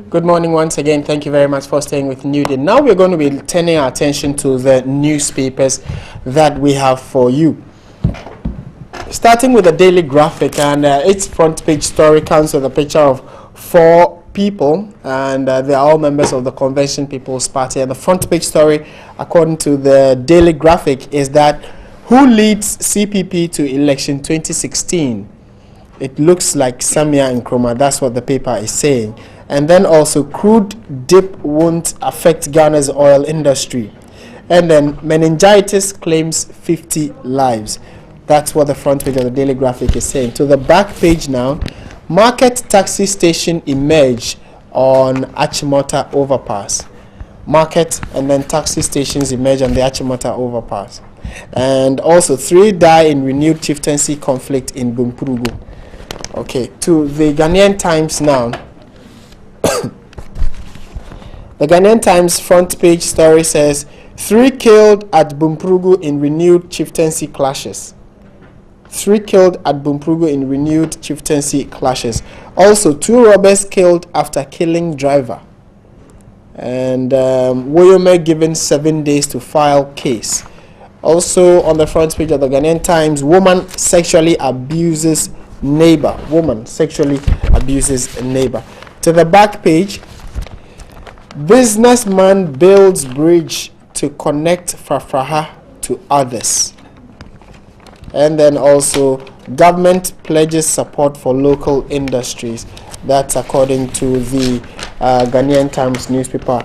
Good morning once again. Thank you very much for staying with NewDay. Now we're going to be turning our attention to the newspapers that we have for you. Starting with the Daily Graphic, and its front page story comes with a picture of 4 people, and they are all members of the Convention People's Party. And the front page story, according to the Daily Graphic, is that who leads CPP to election 2016? It looks like Samia Nkrumah. That's what the paper is saying. And then also, crude dip won't affect Ghana's oil industry. And then, meningitis claims 50 lives. That's what the front page of the Daily Graphic is saying. To the back page now, market taxi station emerge on Achimota overpass. Market and then taxi stations emerge on the Achimota overpass. And also, 3 die in renewed chieftaincy conflict in Bumpurugu. Okay, to the Ghanaian Times now. The Ghanaian Times front page story says 3 killed at Bumpurugu in renewed chieftaincy clashes. 3 killed at Bumpurugu in renewed chieftaincy clashes. Also, 2 robbers killed after killing driver. And Woyome given 7 days to file case. Also on the front page of the Ghanaian Times, woman sexually abuses neighbor. Woman sexually abuses neighbor. To the back page, businessman builds bridge to connect Fafraha to others. And then also, government pledges support for local industries. That's according to the Ghanaian Times newspaper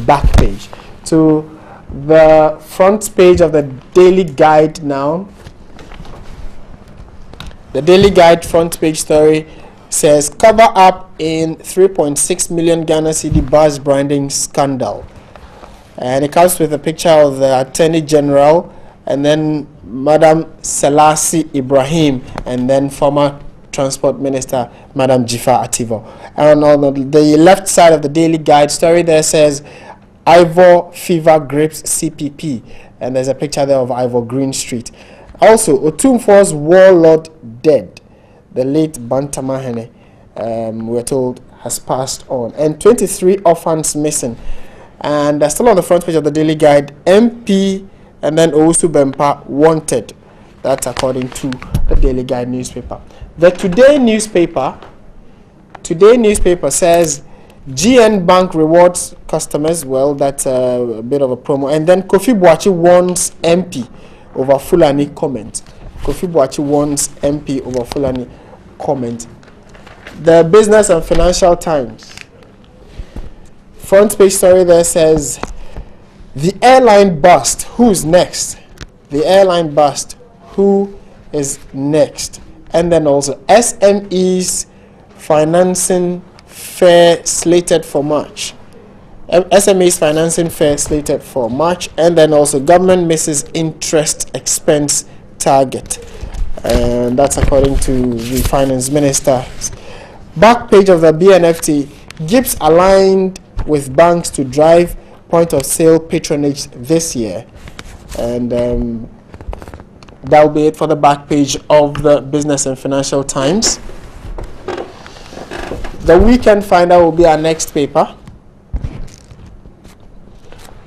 back page. To the front page of the Daily Guide now. The Daily Guide front page story says cover up in 3.6 million Ghana cedi bus branding scandal. And it comes with a picture of the Attorney General and then Madam Selassie Ibrahim and then former Transport Minister Madam Jifa Ativo. And on the left side of the Daily Guide story there says Ivor fever grips CPP, and there's a picture there of Ivor Green Street. Also, Otumfo's warlord dead. The late Bantamahene, we're told, has passed on. And 23 orphans missing. And still on the front page of the Daily Guide, MP and then Owusu Bempa wanted. That's according to the Daily Guide newspaper. The Today newspaper says GN Bank rewards customers. Well, that's a bit of a promo. And then Kofi Boachi warns MP over Fulani comment. Kofi Boachi warns MP over Fulani comment. The Business and Financial Times front page story there says the airline bust. Who's next? The airline bust. Who is next? And then also SMEs financing fair slated for March. SMEs financing fair slated for March. And then also government misses interest expense target. And that's according to the finance minister. Back page of the BNFT, Gibbs aligned with banks to drive point of sale patronage this year. And that will be it for the back page of the Business and Financial Times. The Weekend Finder will be our next paper.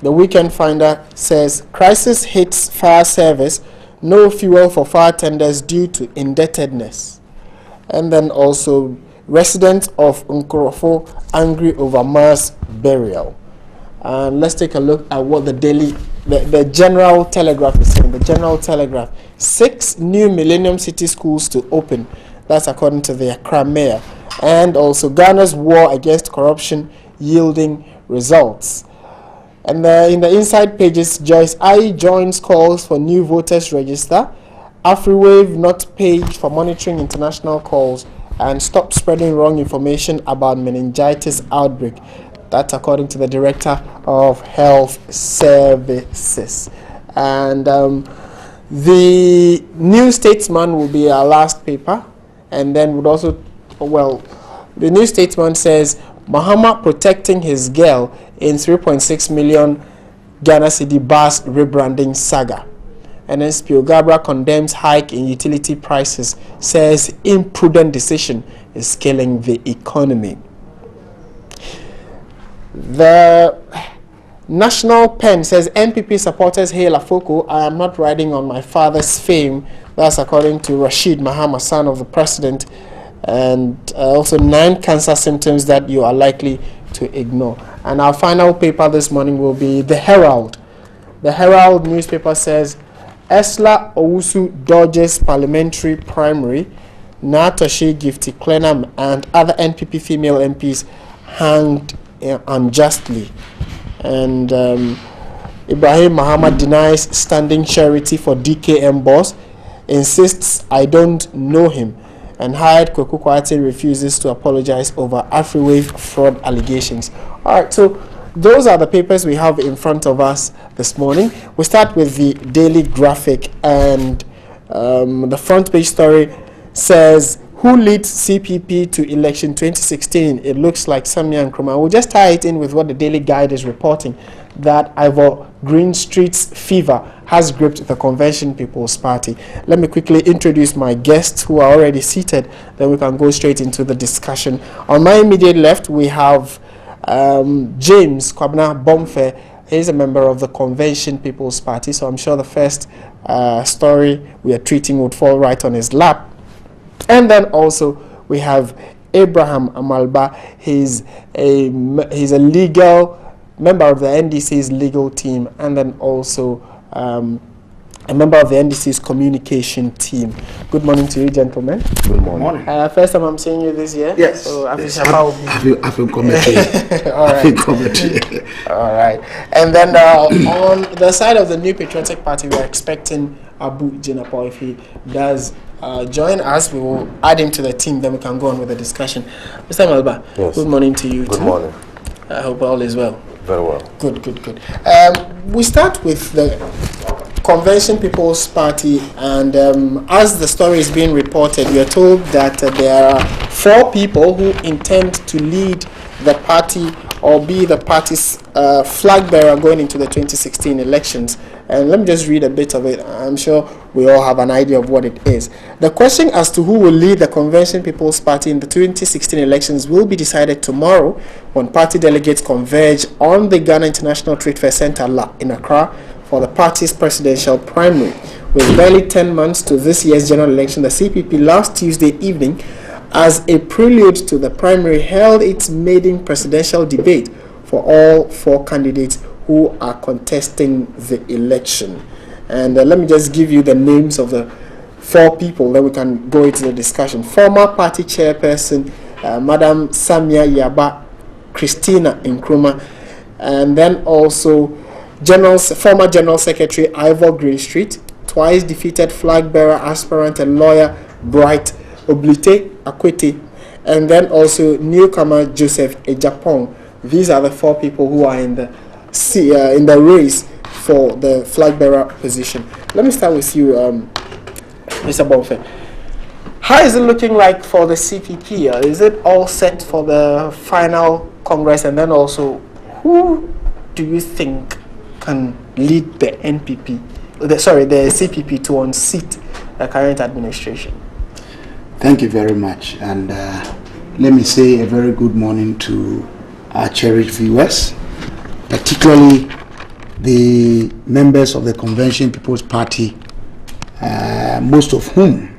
The Weekend Finder says crisis hits fire service, no fuel for fire tenders due to indebtedness. And then also residents of Nkrofo angry over mass burial. And let's take a look at what the General Telegraph is saying. The General Telegraph, 6 new Millennium City schools to open. That's according to the Accra mayor. And also Ghana's war against corruption yielding results. And in the inside pages, Joyce I joins calls for new voters register. AfriWave not paid for monitoring international calls, and stop spreading wrong information about meningitis outbreak. That's according to the Director of Health Services. And the New Statesman will be our last paper. And then would also, well, the New Statesman says Mahama protecting his girl in 3.6 million Ghana cedi bus rebranding saga. And then Spiogabra condemns hike in utility prices, says imprudent decision is killing the economy. The National Pen says NPP supporters hail Afoko. I am not riding on my father's fame. That's according to Rashid Mahama, son of the president. And also 9 cancer symptoms that you are likely to ignore. And our final paper this morning will be The Herald. The Herald newspaper says Esla Owusu dodges parliamentary primary. Natoshi Gifty Clenham and other NPP female MPs hanged unjustly. And Ibrahim Muhammad denies standing charity for DKM boss, insists I don't know him, and hired Kweku Kwate refuses to apologize over AfriWave fraud allegations. All right, so those are the papers we have in front of us this morning. We start with the Daily Graphic, and the front page story says, who leads CPP to election 2016? It looks like Samia Nkrumah. We'll just tie it in with what the Daily Guide is reporting, that Ivor Greenstreet's fever has gripped the Convention People's Party. Let me quickly introduce my guests who are already seated, then we can go straight into the discussion. On my immediate left, we have James Kwabena Bomfe. He's a member of the Convention People's Party, so I'm sure the first story we are treating would fall right on his lap. And then also we have Abraham Amalba. He's a legal member of the NDC's legal team, and then also a member of the NDC's communication team. Good morning to you, gentlemen. Good morning. First time I'm seeing you this year. Yes. So I feel committed. All right. All right. And then on the side of the New Patriotic Party, we are expecting Abu Jinapo. If he does join us, we will add him to the team, then we can go on with the discussion. Mr. Malba, yes. Good morning to you. Good morning. I hope all is well. Very well. Good. We start with the Convention People's Party, and as the story is being reported, we are told that there are 4 people who intend to lead the party or be the party's flag bearer going into the 2016 elections. And let me just read a bit of it. I'm sure we all have an idea of what it is. The question as to who will lead the Convention People's Party in the 2016 elections will be decided tomorrow when party delegates converge on the Ghana International Trade Fair Center in Accra for the party's presidential primary. With barely 10 months to this year's general election, the CPP last Tuesday evening, as a prelude to the primary, held its maiden presidential debate for all 4 candidates who are contesting the election. And let me just give you the names of the 4 people, then we can go into the discussion. Former party chairperson, Madam Samia Yaba Christina Nkrumah, and then also former General Secretary Ivor Greenstreet, twice defeated flag bearer, aspirant and lawyer Bright Oblite Akwete, and then also newcomer Joseph Ejapong. These are the 4 people who are in the race for the flag bearer position. Let me start with you, Mr. Bonfe. How is it looking like for the CPP? Is it all set for the final Congress? And then also, who do you think can lead the CPP to unseat the current administration? Thank you very much. And let me say a very good morning to our cherished viewers, particularly the members of the Convention People's Party, most of whom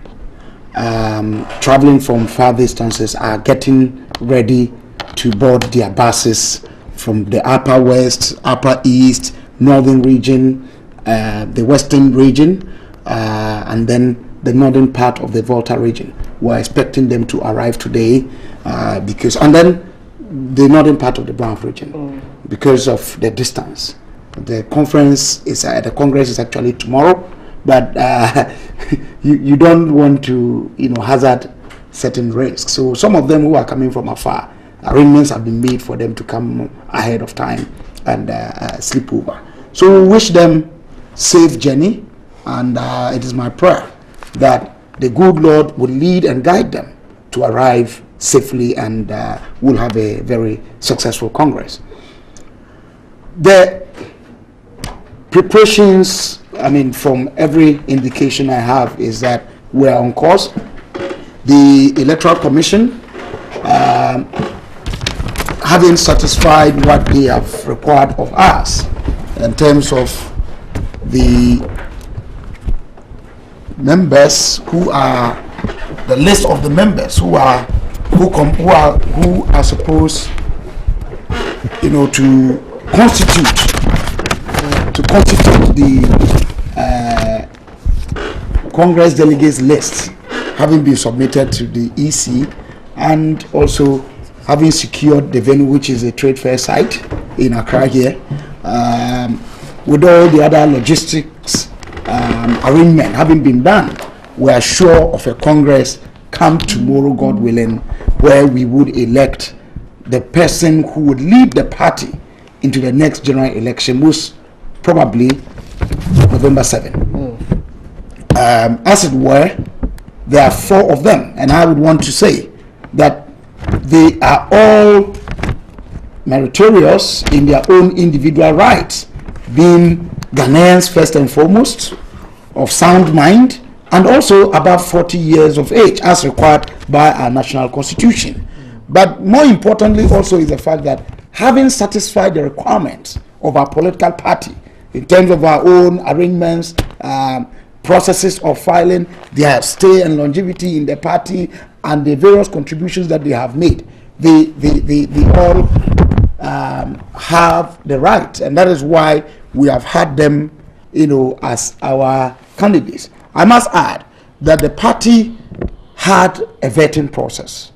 traveling from far distances are getting ready to board their buses from the Upper West, Upper East, Northern region, the Western region, and then the northern part of the Volta region. We're expecting them to arrive today and then the northern part of the Brown region, because of the distance. The congress is actually tomorrow, but you don't want to hazard certain risks. So some of them who are coming from afar, arrangements have been made for them to come ahead of time and sleep over. So we wish them safe journey, and it is my prayer that the good Lord will lead and guide them to arrive safely, and we'll have a very successful Congress. The preparations, from every indication I have, is that we are on course. having satisfied what they have required of us in terms of the members who are the list of the members who are supposed, to constitute the Congress delegates list, having been submitted to the EC, and also having secured the venue, which is a trade fair site in Accra here, with all the other logistics arrangement having been done, we are sure of a Congress come tomorrow, God willing, where we would elect the person who would lead the party into the next general election, most probably November 7. As it were, there are 4 of them, and I would want to say that they are all meritorious in their own individual rights, being Ghanaians first and foremost, of sound mind, and also above 40 years of age, as required by our national constitution. But more importantly also is the fact that having satisfied the requirements of our political party in terms of our own arrangements, processes of filing, their stay and longevity in the party, and the various contributions that they have made, they all have the right, and that is why we have had them, as our candidates. I must add that the party had a vetting process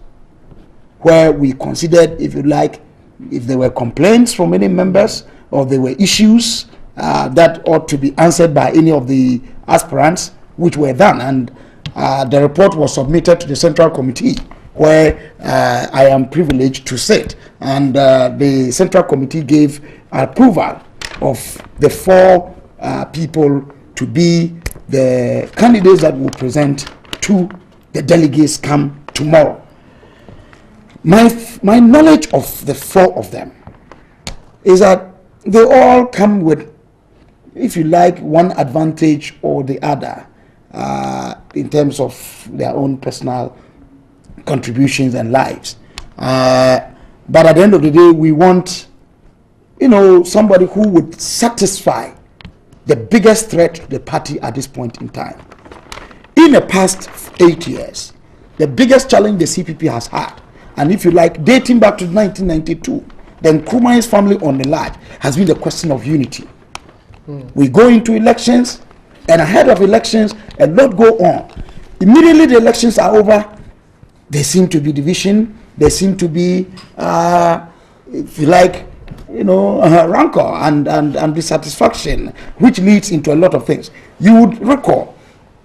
where we considered, if you like, if there were complaints from any members or there were issues that ought to be answered by any of the aspirants, which were done, and the report was submitted to the Central Committee, where I am privileged to sit, and the Central Committee gave approval of the 4 people to be the candidates that will present to the delegates come tomorrow. My knowledge of the 4 of them is that they all come with, if you like, one advantage or the other in terms of their own personal contributions and lives. But at the end of the day, we want, somebody who would satisfy the biggest threat to the party at this point in time. In the past 8 years, the biggest challenge the CPP has had, and if you like, dating back to 1992, then Nkrumah's family on the large, has been the question of unity. We go into elections, and ahead of elections, a lot go on. Immediately the elections are over, there seem to be division, there seem to be, if you like, rancor and dissatisfaction, which leads into a lot of things. You would recall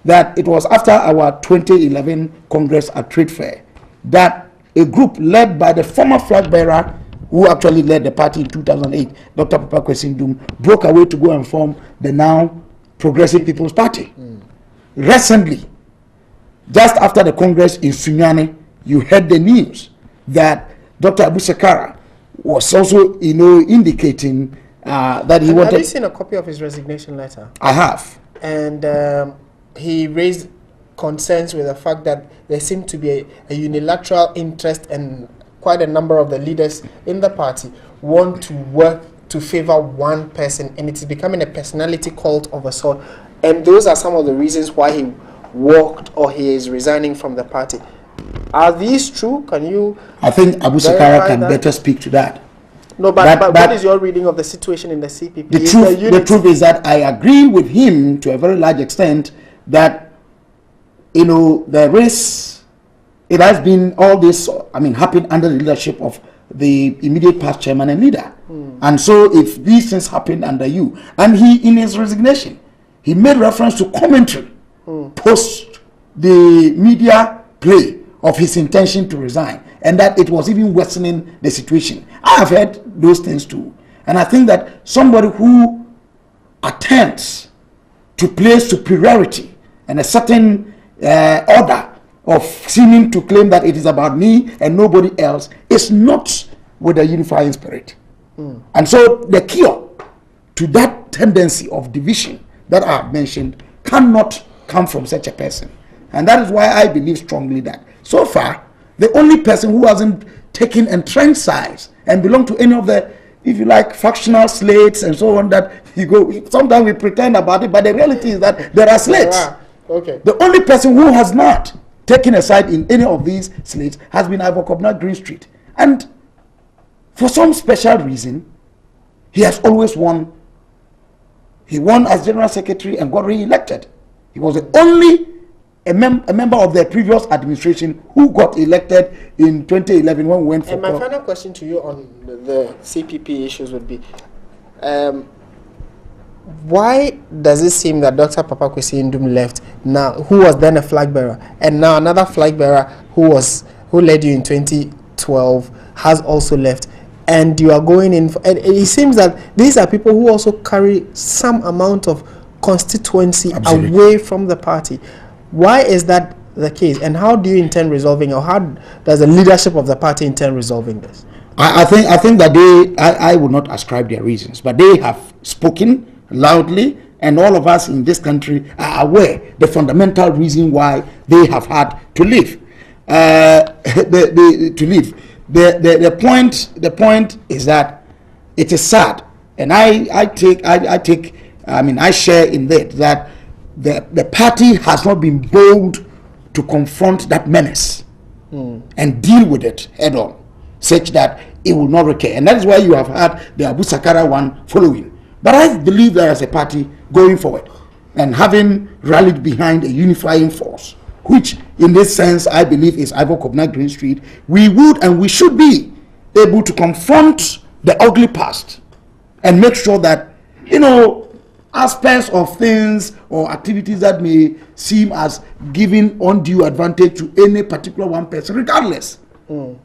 that it was after our 2011 Congress at Trade Fair that a group led by the former flag bearer who actually led the party in 2008, Dr. Papa Kwesi Ndum, broke away to go and form the now Progressive People's Party. Recently, just after the Congress in Sunyani, you heard the news that Dr. Abu Sekara was also, indicating that he wanted... Have you seen a copy of his resignation letter? I have. And he raised concerns with the fact that there seemed to be a unilateral interest, and quite a number of the leaders in the party want to work to favor one person, and it's becoming a personality cult of a sort. And those are some of the reasons why he walked or he is resigning from the party. Are these true? Can you? I think Abu Sekara can better speak to that. No, but what is your reading of the situation in the CPP? The truth is that I agree with him to a very large extent that, there is, it has been all this, happened under the leadership of the immediate past chairman and leader. And so if these things happened under you, and he, in his resignation, he made reference to commentary post the media play of his intention to resign, and that it was even worsening the situation. I have heard those things too. And I think that somebody who attempts to place superiority and a certain order of seeming to claim that it is about me and nobody else is not with a unifying spirit. And so the cure to that tendency of division that I have mentioned cannot come from such a person. And that is why I believe strongly that so far the only person who hasn't taken entrenched sides and belong to any of the, if you like, factional slates and so on that you go. Sometimes we pretend about it, but the reality is that there are slates. Okay. The only person who has not taken a side in any of these slates has been Ivor Kobna Green Street. And for some special reason, he has always won. He won as General Secretary and got re-elected. He was the only a member of the previous administration who got elected in 2011 when we went for. And my final question to you on the CPP issues would be, why does it seem that Dr. Papa Kwesi Ndum left now, who was then a flag bearer, and now another flag bearer who led you in 2012 has also left, and you are going in for, and it seems that these are people who also carry some amount of constituency away from the party. Why is that the case, and how do you intend resolving, or how does the leadership of the party intend resolving this? I think that I would not ascribe their reasons, but they have spoken loudly, and all of us in this country are aware the fundamental reason why they have had to leave. The point is that it is sad, and I share in that the party has not been bold to confront that menace and deal with it head on, such that it will not recur. And that is why you have had the Abu Sakara one following. But I believe that as a party going forward and having rallied behind a unifying force, which in this sense I believe is Ivor Kobna Green Street, we would and we should be able to confront the ugly past and make sure that, aspects of things or activities that may seem as giving undue advantage to any particular one person, regardless.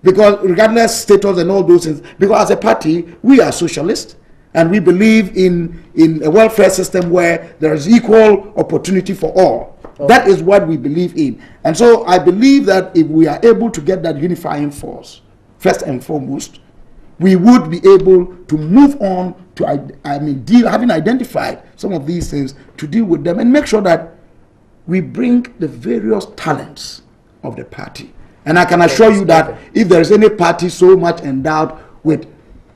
Because regardless status and all those things, because as a party, we are socialists, and we believe in a welfare system where there is equal opportunity for all. Okay. That is what we believe in. And so I believe that if we are able to get that unifying force, first and foremost, we would be able to move on to, having identified some of these things, to deal with them and make sure that we bring the various talents of the party. And I can assure you that if there is any party so much endowed with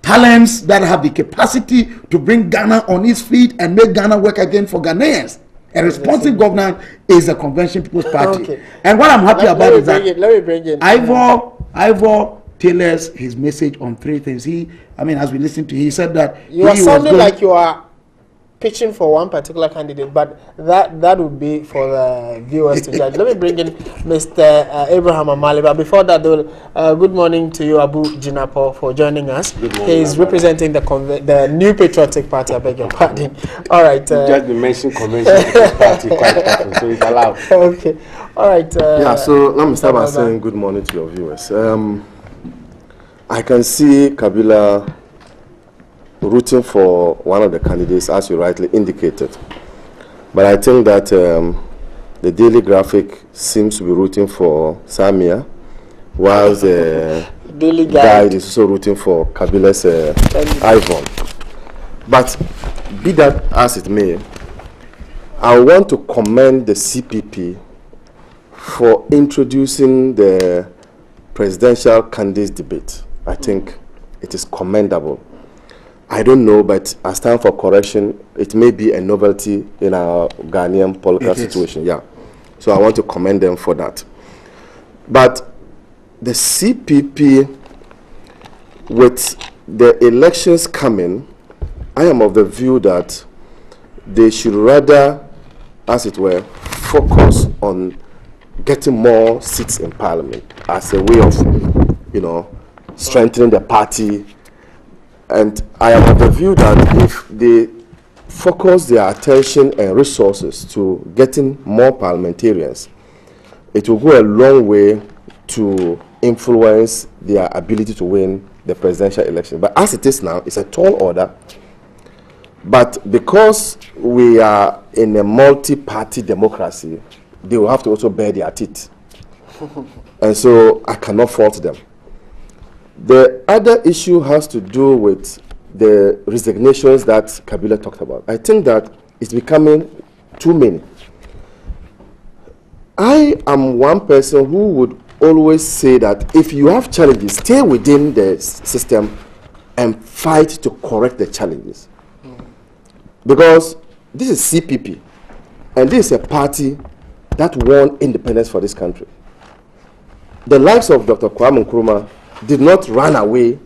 talents that have the capacity to bring Ghana on its feet and make Ghana work again for Ghanaians, a responsive governance is the Convention People's Party. Okay. And what I'm happy about is that Ivor tailors his message on three things. As we listened to, he said that you are sounding like you are pitching for one particular candidate, but that would be for the viewers to judge. Let me bring in Mr. Abraham Amali. But before that, good morning to you, Abu Jinapo, for joining us. He is representing the New Patriotic Party. I beg your pardon. All right. Just mentioned Convention Party quite often, so it's allowed. Okay. All right. So let me start by saying good morning to your viewers. I can see Kabila rooting for one of the candidates, as you rightly indicated. But I think that the Daily Graphic seems to be rooting for Samia, whilst the Daily Guide is also rooting for Kabila's Ivor. But be that as it may, I want to commend the CPP for introducing the presidential candidates debate. I think it is commendable. I don't know, but as time for correction, it may be a novelty in our Ghanaian political situation. Yeah. So I want to commend them for that. But the CPP, with the elections coming, I am of the view that they should rather, as it were, focus on getting more seats in parliament as a way of, strengthening the party. And I am of the view that if they focus their attention and resources to getting more parliamentarians, it will go a long way to influence their ability to win the presidential election. But as it is now, it's a tall order. But because we are in a multi-party democracy, they will have to also bear their teeth. And so I cannot fault them. The other issue has to do with the resignations that Kabila talked about. I think that it's becoming too many. I am one person who would always say that if you have challenges, stay within the system and fight to correct the challenges. Because this is CPP, and this is a party that won independence for this country. The likes of Dr. Kwame Nkrumah did not run away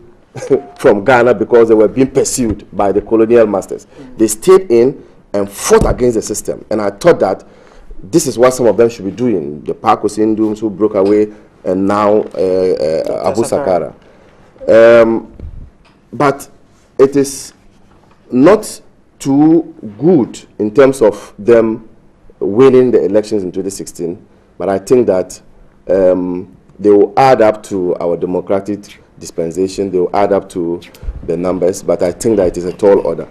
from Ghana because they were being pursued by the colonial masters. They stayed in and fought against the system. And I thought that this is what some of them should be doing. The Parkos Indums who broke away, and now Abu Sakara. But it is not too good in terms of them winning the elections in 2016. But I think that they will add up to our democratic dispensation. They will add up to the numbers. But I think that it is a tall order.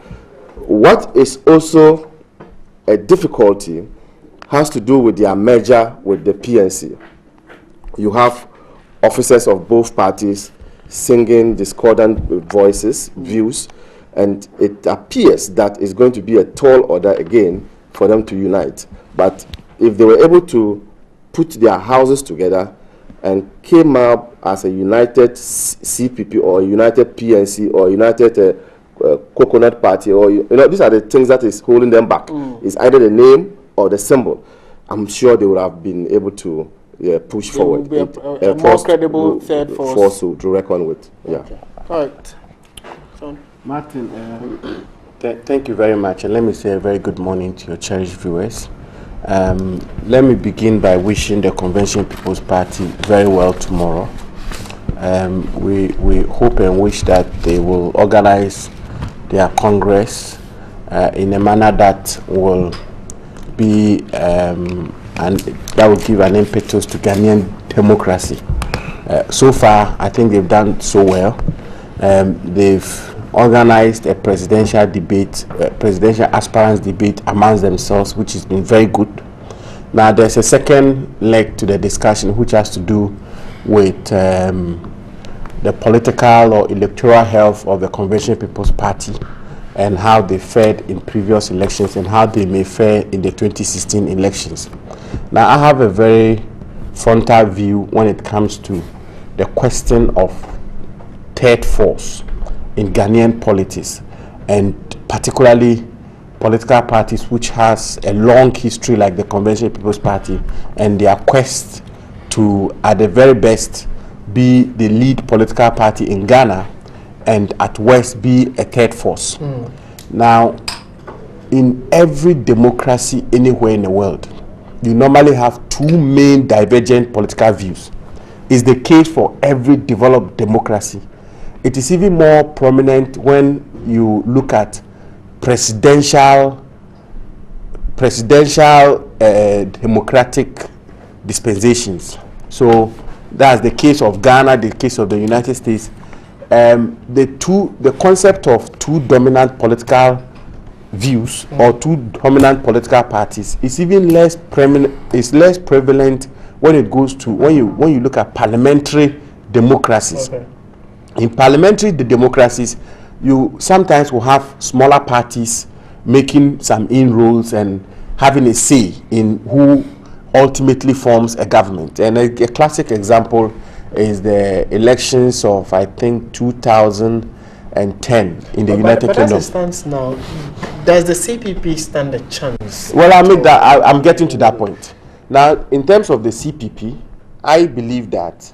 What is also a difficulty has to do with their merger with the PNC. You have officers of both parties singing discordant voices, views, and it appears that it's going to be a tall order again for them to unite. But if they were able to put their houses together and came up as a united CPP or a united PNC or a united Coconut Party, or these are the things that is holding them back. It's either the name or the symbol. I'm sure they would have been able to push forward. Will be a more credible third force to reckon with. Yeah. Okay. All right. John. Martin, thank you very much, and let me say a very good morning to your cherished viewers. Let me begin by wishing the Convention People's Party very well tomorrow. We hope and wish that they will organize their Congress in a manner that will be and that will give an impetus to Ghanaian democracy. So far, I think they've done so well. They've organized a presidential debate, presidential aspirants debate amongst themselves, which has been very good. Now, there's a second leg to the discussion, which has to do with the political or electoral health of the Convention People's Party and how they fared in previous elections and how they may fare in the 2016 elections. Now, I have a very frontal view when it comes to the question of third force in Ghanaian politics, and particularly political parties which has a long history like the Convention People's Party and their quest to, at the very best, be the lead political party in Ghana and at worst be a third force. Now, in every democracy anywhere in the world, you normally have two main divergent political views. It's the case for every developed democracy. It is even more prominent when you look at presidential democratic dispensations. So that's the case of Ghana, the case of the United States. The concept of two dominant political views or two dominant political parties is even less prevalent when it goes to when you look at parliamentary democracies. Okay. In parliamentary democracies, you sometimes will have smaller parties making some inroads and having a say in who ultimately forms a government. And a classic example is the elections of, I think, 2010 in the United Kingdom. But as it stands now, does the CPP stand a chance? Well, I'm getting to that point. Now, in terms of the CPP, I believe that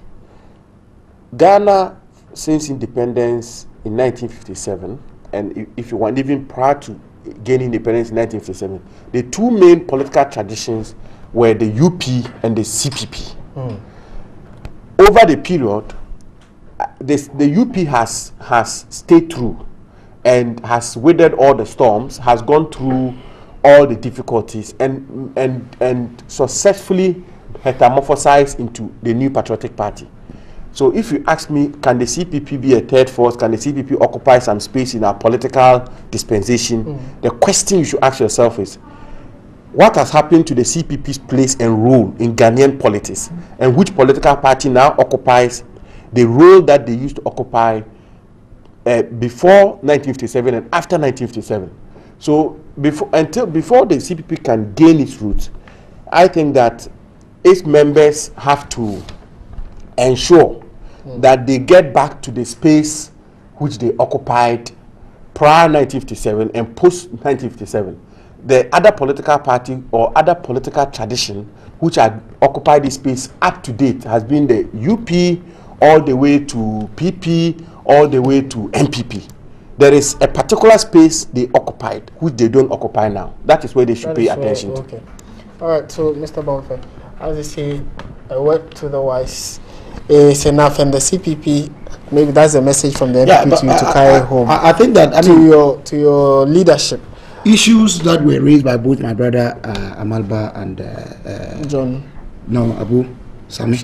Ghana, since independence in 1957, and if you want, even prior to gaining independence in 1957, the two main political traditions were the UP and the CPP. Over the period, the UP has stayed true and has weathered all the storms, has gone through all the difficulties, and successfully metamorphosized into the New Patriotic Party. So if you ask me, can the CPP be a third force? Can the CPP occupy some space in our political dispensation? The question you should ask yourself is, what has happened to the CPP's place and role in Ghanaian politics? And which political party now occupies the role that they used to occupy before 1957 and after 1957? So before the CPP can gain its roots, I think that its members have to ensure that they get back to the space which they occupied prior 1957 and post 1957. The other political party or other political tradition which had occupied this space up to date has been the UP all the way to PP, all the way to MPP. There is a particular space they occupied which they don't occupy now. That is where they should pay attention to. Okay. All right, so Mr. Bonfe, as they say, a word to the wise is enough, and the CPP, maybe that's a message from the MPP to you to carry home. I think that to your leadership. Issues that were raised by both my brother Amalba and John. No, Abu Sami.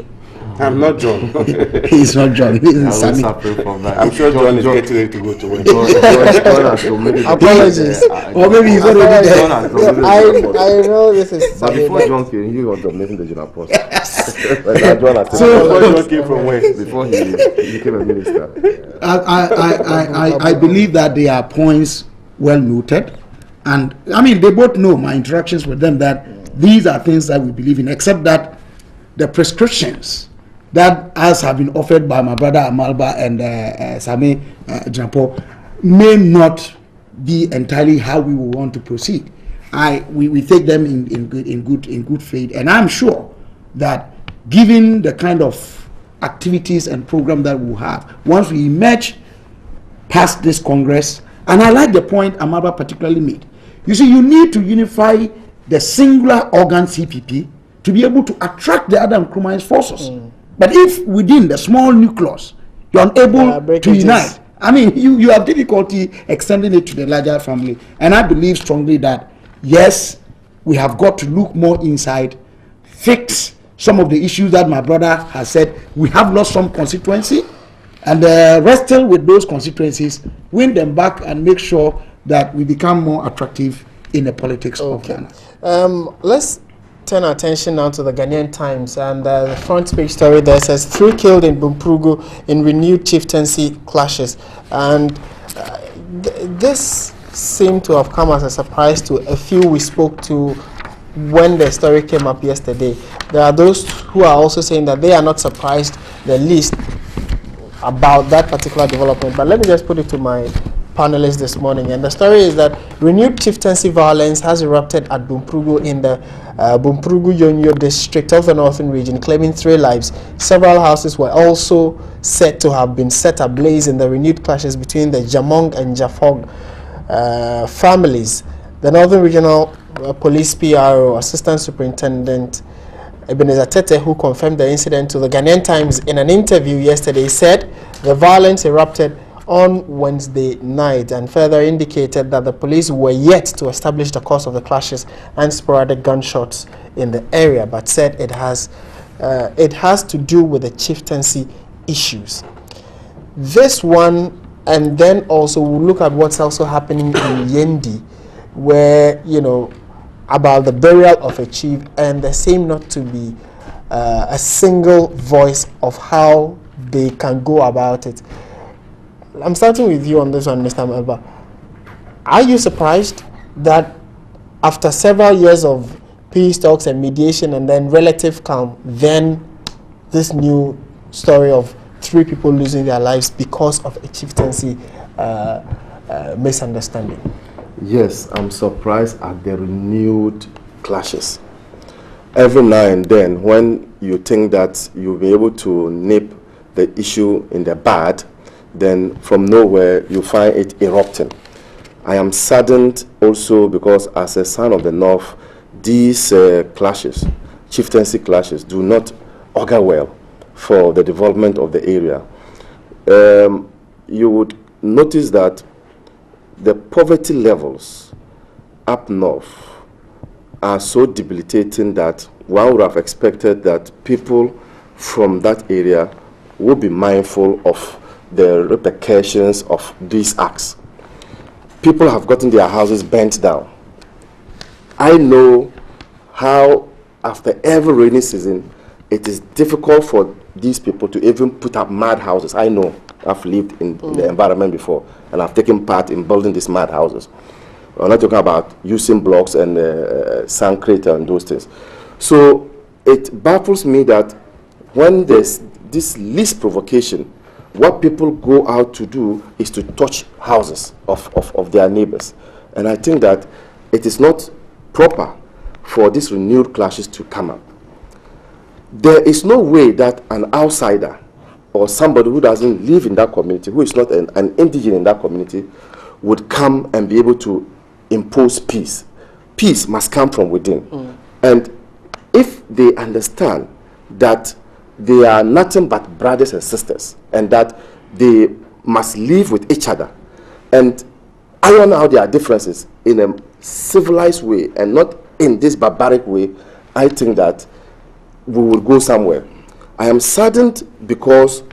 I'm not John. He's not John. He's Sami. I'm sure John is getting ready to go to work. Apologies. Or maybe he's already there. I know this is. But before John came, he was dominating the General Post. So John came from where? Before he became a minister. I believe that they are points well noted, and I mean they both know my interactions with them that these are things that we believe in, except that the prescriptions that as have been offered by my brother Amalba and Sami Jampo may not be entirely how we will want to proceed. We take them in good faith, and I'm sure that given the kind of activities and program that we'll have once we emerge past this Congress, and I like the point Amalba particularly made. You see, you need to unify the singular organ CPP to be able to attract the other Nkrumah's forces. But if within the small nucleus you're unable to unite, I mean, you have difficulty extending it to the larger family. And I believe strongly that, yes, we have got to look more inside, fix some of the issues that my brother has said. We have lost some constituency, and wrestle with those constituencies, win them back, and make sure that we become more attractive in the politics of Ghana. Let's turn our attention now to the Ghanaian Times, and the front page story there says 3 killed in Bumprugu in renewed chieftaincy clashes, and this seemed to have come as a surprise to a few we spoke to when the story came up yesterday. There are those who are also saying that they are not surprised the least about that particular development. But let me just put it to my panelists this morning, and the story is that renewed chieftaincy violence has erupted at Bumprugu in the Bumprugu-Yonyo district of the Northern region, claiming 3 lives. Several houses were also said to have been set ablaze in the renewed clashes between the Jamong and Jafog families. The Northern Regional Police PRO Assistant Superintendent Ebenezer Tete, who confirmed the incident to the Ghanaian Times in an interview yesterday, said the violence erupted on Wednesday night, and further indicated that the police were yet to establish the cause of the clashes and sporadic gunshots in the area, but said it has to do with the chieftaincy issues. This one, and then also we'll look at what's also happening in Yendi, where, you know, about the burial of a chief, and there seem not to be a single voice of how they can go about it. I'm starting with you on this one, Mr. Melba. Are you surprised that after several years of peace talks and mediation and then relative calm, then this new story of 3 people losing their lives because of a chieftaincy misunderstanding? Yes, I'm surprised at the renewed clashes. Every now and then, when you think that you'll be able to nip the issue in the bud, then from nowhere you find it erupting. I am saddened also because as a son of the North, these clashes, chieftaincy clashes, do not augur well for the development of the area. You would notice that the poverty levels up north are so debilitating that one would have expected that people from that area would be mindful of the repercussions of these acts. People have gotten their houses burnt down. I know how after every rainy season it is difficult for these people to even put up mud houses. I know, I've lived in the environment before, and I've taken part in building these mud houses. I'm not talking about using blocks and sandcrete and those things. So it baffles me that when there's this least provocation what people go out to do is to touch houses of their neighbors. And I think that it is not proper for these renewed clashes to come up. There is no way that an outsider or somebody who doesn't live in that community, who is not an indigenous in that community, would come and be able to impose peace. Peace must come from within. And if they understand that they are nothing but brothers and sisters, and that they must live with each other and iron out their differences in a civilized way and not in this barbaric way, I think that we will go somewhere. I am saddened because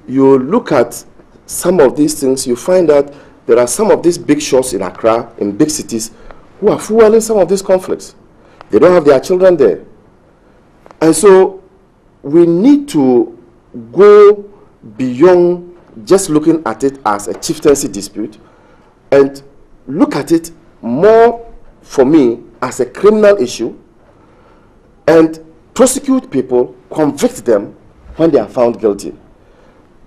you look at some of these things, you find that there are some of these big shots in Accra, in big cities, who are fueling some of these conflicts. They don't have their children there. And so we need to go beyond just looking at it as a chieftaincy dispute and look at it more, for me, as a criminal issue and prosecute people, convict them when they are found guilty.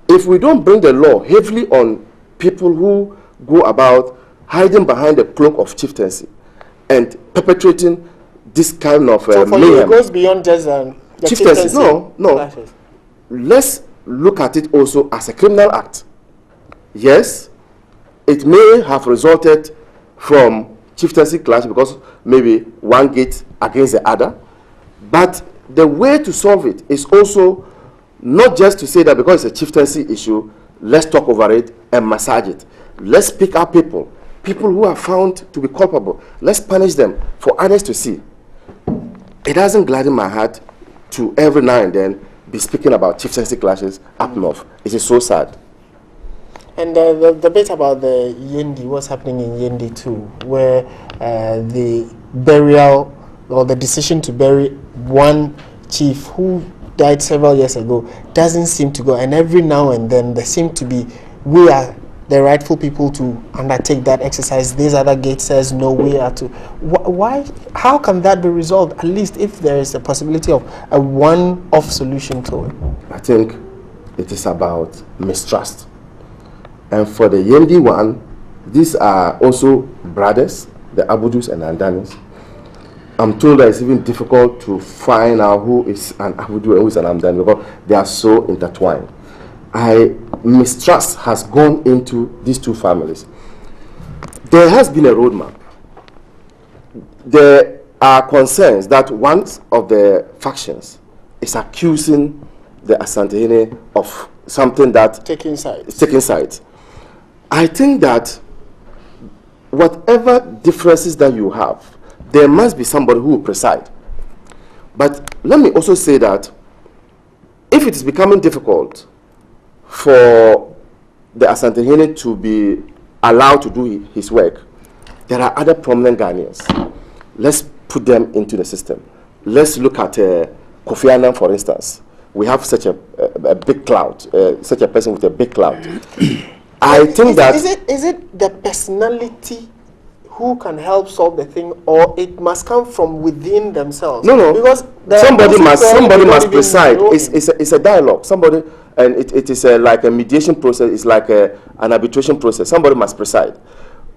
If we don't bring the law heavily on people who go about hiding behind the cloak of chieftaincy and perpetrating this kind of so for mayhem. you, it goes beyond just the chieftaincy. No. clashes. Let's look at it also as a criminal act. Yes, it may have resulted from chieftaincy clash because maybe one gate against the other, but the way to solve it is also not just to say that because it's a chieftaincy issue, let's talk over it and massage it. Let's pick up people who are found to be culpable. Let's punish them for others to see. It doesn't gladden my heart to every now and then be speaking about chieftaincy clashes up north. It is so sad. And the bit about the Yendi, what's happening in Yendi too, where the burial or the decision to bury one chief who died several years ago doesn't seem to go. And every now and then there seem to be, we are the rightful people to undertake that exercise. This other gate says no, we are to. Why? How can that be resolved? At least if there is a possibility of a one-off solution to it. I think it is about mistrust. And for the Yendi one, these are also brothers, the Abudus and Andanis. I'm told that it's even difficult to find out who is an Abudu and who is an Amdani because they are so intertwined. Mistrust has gone into these two families. There has been a roadmap. There are concerns that one of the factions is accusing the Asantehene of something that Taking sides. taking sides. I think that whatever differences that you have, there must be somebody who will preside. But let me also say that if it is becoming difficult for the Asantehene to be allowed to do his work, there are other prominent Ghanaians. Let's put them into the system. Let's look at Kofi Annan, for instance. We have such a big cloud, such a person with a big cloud. I think is it the personality who can help solve the thing, or it must come from within themselves? No. Because somebody must preside. It's a dialogue. Somebody, and it is like a mediation process. It's like an arbitration process. Somebody must preside.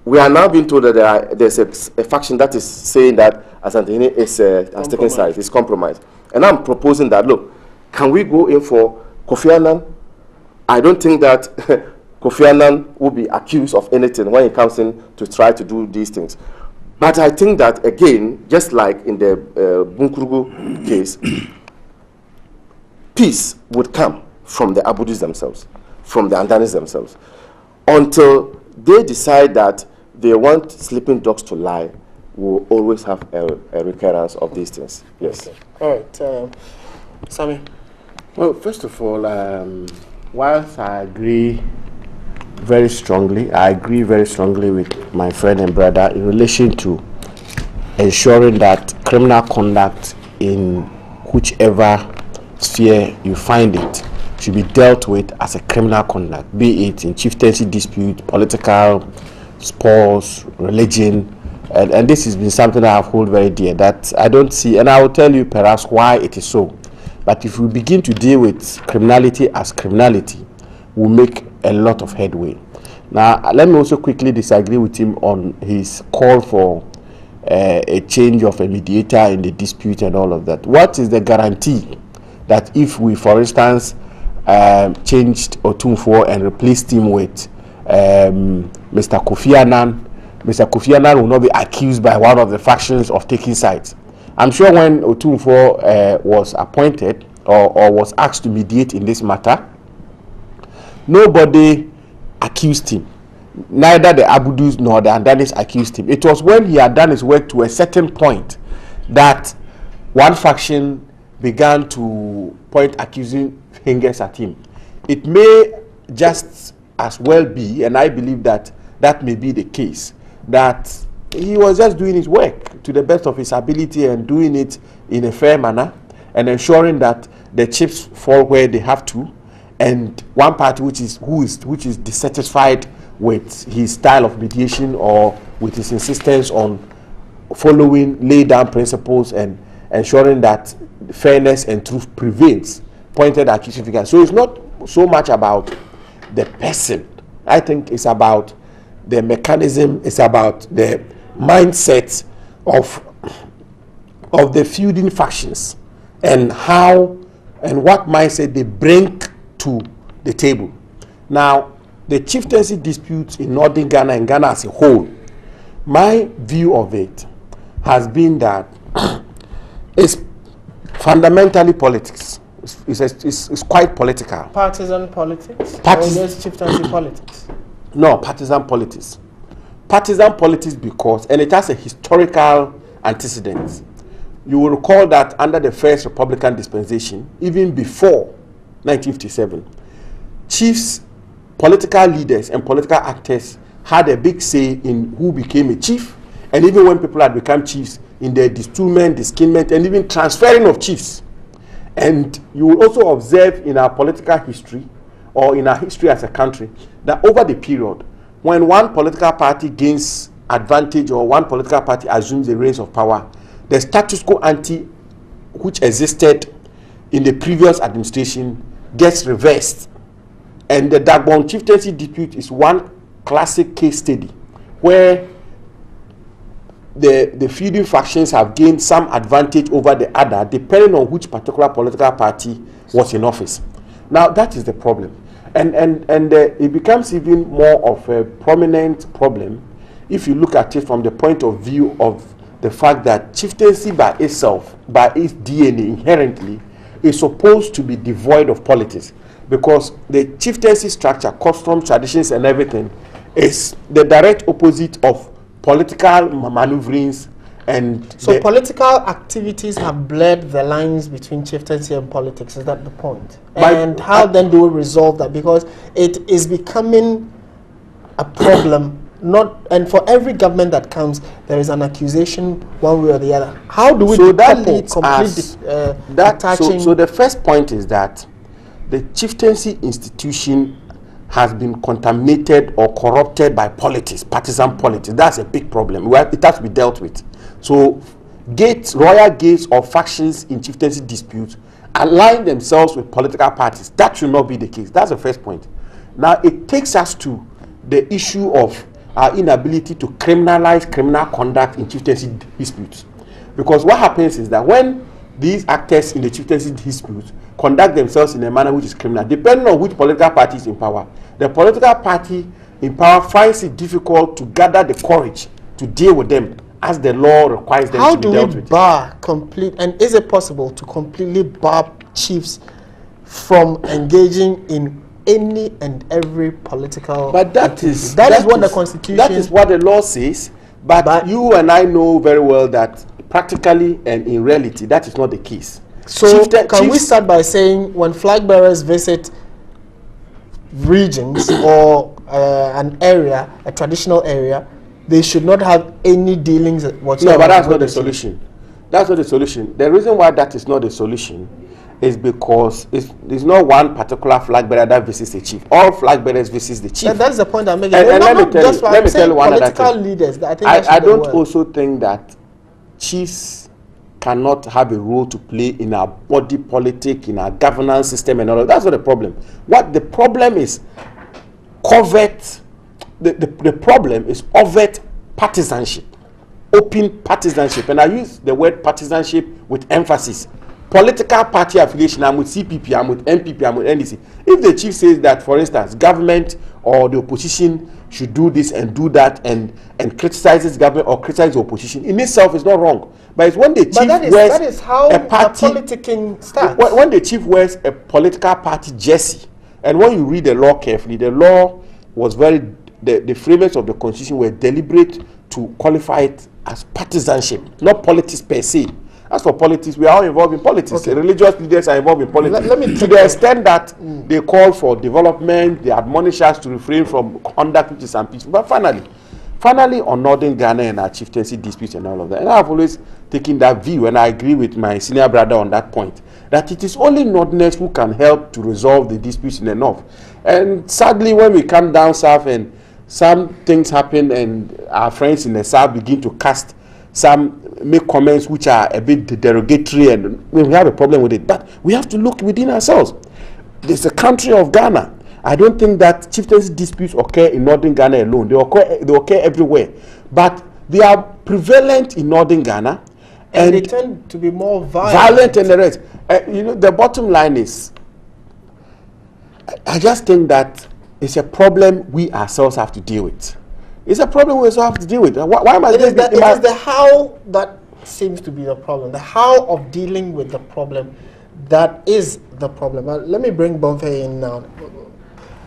We are now being told that there's a faction that is saying that Asantehene has taken side. It's compromised. And I'm proposing that, look, can we go in for Kofi Annan? I don't think that Kofi Annan will be accused of anything when he comes in to try to do these things. But I think that, again, just like in the Bunkurugu case, peace would come from the Abudis themselves, from the Andanis themselves. Until they decide that they want sleeping dogs to lie, we'll always have a recurrence of these things. Yes. Okay. All right. Sammy? Well, first of all, whilst I agree very strongly with my friend and brother in relation to ensuring that criminal conduct in whichever sphere you find it should be dealt with as a criminal conduct, be it in chieftaincy dispute, political, sports, religion, and this has been something that I hold very dear, that I don't see, and I will tell you perhaps why it is so. But if we begin to deal with criminality as criminality, will make a lot of headway. Now, let me also quickly disagree with him on his call for a change of a mediator in the dispute and all of that. What is the guarantee that if we, for instance, changed Otumfuo and replaced him with Mr. Kofi Annan, Mr. Kofi Annan will not be accused by one of the factions of taking sides? I'm sure when Otumfuo was appointed or was asked to mediate in this matter, nobody accused him. Neither the Abudus nor the Andanis accused him. It was when he had done his work to a certain point that one faction began to point accusing fingers at him. It may just as well be, and I believe that that may be the case, that he was just doing his work to the best of his ability and doing it in a fair manner and ensuring that the chips fall where they have to, and one party which is dissatisfied with his style of mediation or with his insistence on following laid down principles and ensuring that fairness and truth prevails, pointed accusing fingers. So it's not so much about the person. I think it's about the mechanism, it's about the mindset of the feuding factions and how and what mindset they bring to the table. Now, the chieftaincy disputes in northern Ghana and Ghana as a whole, my view of it has been that it's fundamentally politics. It's quite political. Partisan politics? Or just chieftaincy politics? No, partisan politics. Partisan politics because, and it has a historical antecedent. You will recall that under the first Republican dispensation, even before 1957, chiefs, political leaders and political actors had a big say in who became a chief, and even when people had become chiefs, in their distillment, diskinment, and even transferring of chiefs. And you will also observe in our political history, or in our history as a country, that over the period, when one political party gains advantage or one political party assumes the reins of power, the status quo ante which existed in the previous administration gets reversed. And the Dagbon chieftaincy dispute is one classic case study where the feuding factions have gained some advantage over the other depending on which particular political party was in office. Now that is the problem, and it becomes even more of a prominent problem if you look at it from the point of view of the fact that chieftaincy by itself, by its DNA inherently, is supposed to be devoid of politics, because the chieftaincy structure, customs, traditions and everything is the direct opposite of political maneuverings. And so political activities have blurred the lines between chieftaincy and politics. Is that the point? And how then do we resolve that? Because it is becoming a problem. And for every government that comes, there is an accusation one way or the other. How do we attaching? So the first point is that the chieftaincy institution has been contaminated or corrupted by politics, partisan politics. That's a big problem. It has to be dealt with. So royal gates or factions in chieftaincy disputes align themselves with political parties. That should not be the case. That's the first point. Now it takes us to the issue of our inability to criminalize criminal conduct in chieftaincy disputes. Because what happens is that when these actors in the chieftaincy disputes conduct themselves in a manner which is criminal, depending on which political party is in power, the political party in power finds it difficult to gather the courage to deal with them as the law requires them to be dealt with. How do we and is it possible to completely bar chiefs from engaging in any and every political that is what the Constitution, that is what the law says, but you and I know very well that practically and in reality that is not the case. So can we start by saying when flag bearers visit regions or an area, a traditional area, they should not have any dealings whatsoever? No, but that's not the solution. That's not the solution. The reason why that is not the solution is because it's not one particular flag bearer that visits the chief. All flag bearers visit the chief. That's the point I'm making. And let me tell you one other thing. Leaders, I don't also think that chiefs cannot have a role to play in our body politic, in our governance system and all of that. That's not the problem. What the problem is, covert, the problem is overt partisanship, open partisanship. And I use the word partisanship with emphasis. Political party affiliation, I'm with CPP, I'm with NPP, I'm with NDC. If the chief says that, for instance, government or the opposition should do this and do that and criticizes government or criticizes the opposition, in itself is not wrong. But it's when the chief that is how a party, the politicking starts. When the chief wears a political party jersey, and when you read the law carefully, the law was the framers of the constitution were deliberate to qualify it as partisanship, not politics per se. As for politics, we are all involved in politics. Okay. Religious leaders are involved in politics. Let me to the extent that they call for development, they admonish us to refrain from conduct which is unpeaceful. But finally, on Northern Ghana and our chieftaincy disputes and all of that, and I've always taken that view, and I agree with my senior brother on that point, that it is only Northerners who can help to resolve the disputes in the North. And sadly, when we come down south and some things happen and our friends in the south begin to make comments which are a bit derogatory, and we have a problem with it. But we have to look within ourselves. There's a country of Ghana. I don't think that chieftaincy disputes occur in Northern Ghana alone. They occur everywhere. But they are prevalent in Northern Ghana. And they tend to be more violent than the rest. The bottom line is, I just think that it's a problem we ourselves have to deal with. It's a problem we also have to deal with. Why am I? It is the how that seems to be the problem. The how of dealing with the problem that is the problem. Let me bring Bonfe in now.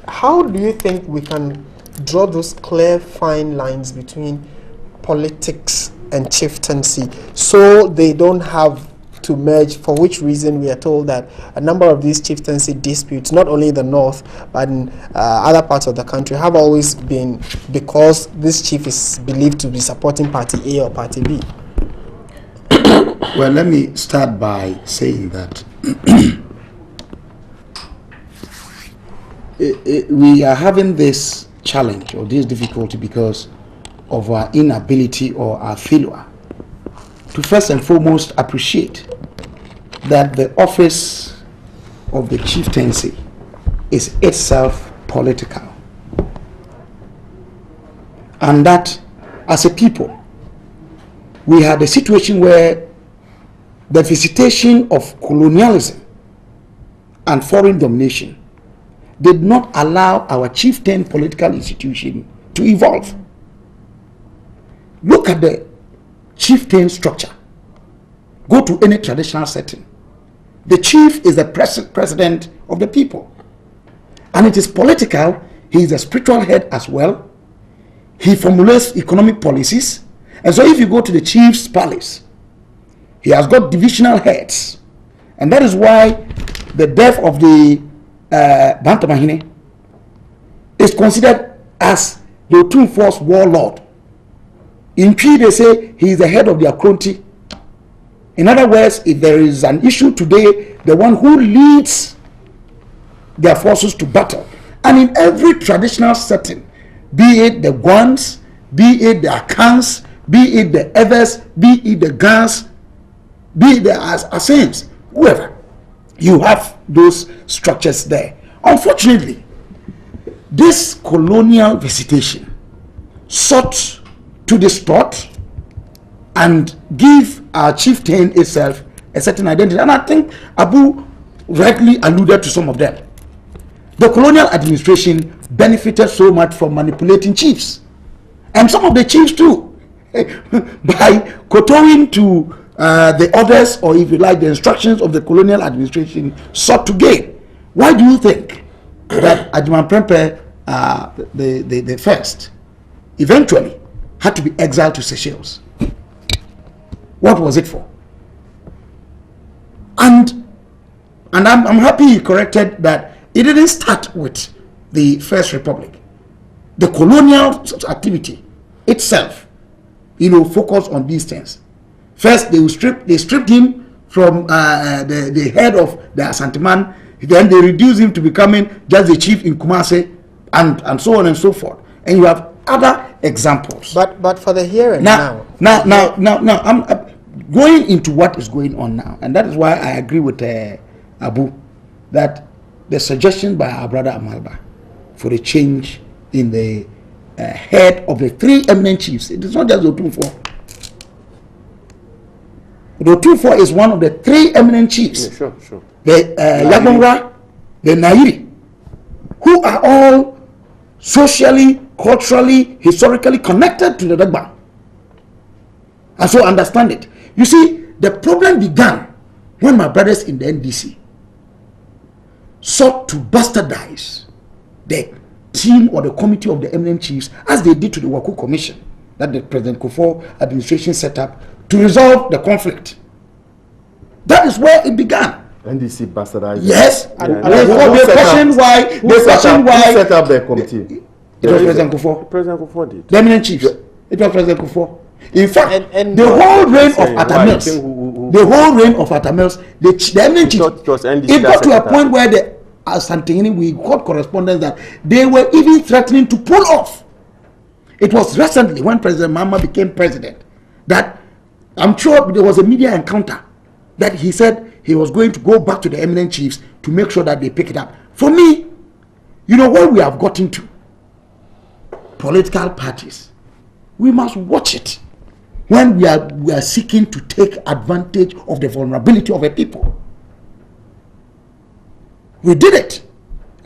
How do you think we can draw those clear, fine lines between politics and chieftaincy so they don't have to merge, for which reason we are told that a number of these chieftaincy disputes, not only in the North, but in other parts of the country, have always been because this chief is believed to be supporting party A or party B? Well, let me start by saying that we are having this challenge or this difficulty because of our inability or our failure to first and foremost appreciate that the office of the chieftaincy is itself political, and that as a people we had a situation where the visitation of colonialism and foreign domination did not allow our chieftain political institution to evolve. Look at the chieftain structure. Go to any traditional setting. The chief is the president of the people. And it is political. He is a spiritual head as well. He formulates economic policies. And so if you go to the chief's palace, he has got divisional heads. And that is why the death of the Bantamahine is considered as the Otumfuo's warlord. In Twi, they say he is the head of the Akronti. In other words, if there is an issue today, the one who leads their forces to battle. And in every traditional setting, be it the Guans, be it the Akans, be it the Evers, be it the Gans, be it the Assains, whoever, you have those structures there. Unfortunately, this colonial visitation sought to distort and give our chieftain itself a certain identity. And I think Abu rightly alluded to some of them. The colonial administration benefited so much from manipulating chiefs. And some of the chiefs too. By kowtowing to the orders, or if you like, the instructions of the colonial administration, sought to gain. Why do you think that Ajiman Prempeh, the first, eventually had to be exiled to Seychelles? What was it for? And I'm happy you corrected that it didn't start with the First Republic. The colonial activity itself, focused on these things. First, they stripped him from the head of the Asanteman. Then they reduced him to becoming just the chief in Kumasi, and so on and so forth. And you have other examples. But for the here and now, going into what is going on now, and that is why I agree with Abu, that the suggestion by our brother Amalba for a change in the head of the three eminent chiefs, it is not just the Otunfo. The Otunfo is one of the three eminent chiefs. Yeah, sure. The Yagongra, the Nairi, who are all socially, culturally, historically connected to the Dagba. And so understand it. You see, the problem began when my brothers in the NDC sought to bastardize the team or the committee of the eminent chiefs, as they did to the Waku Commission that the President Kufuor administration set up to resolve the conflict. That is where it began. NDC bastardized. Yes, and they questioned why. Who set up the committee? It was President Kufuor. President Kufuor did. The eminent chiefs. It was President Kufuor. In fact, the whole reign of Atamils, the eminent chiefs, it got to a point where the Santini, we got correspondence that they were even threatening to pull off. It was recently when President Mahama became president that I'm sure there was a media encounter that he said he was going to go back to the eminent chiefs to make sure that they pick it up. For me, you know where we have gotten to, political parties, we must watch it when we are seeking to take advantage of the vulnerability of a people. We did it.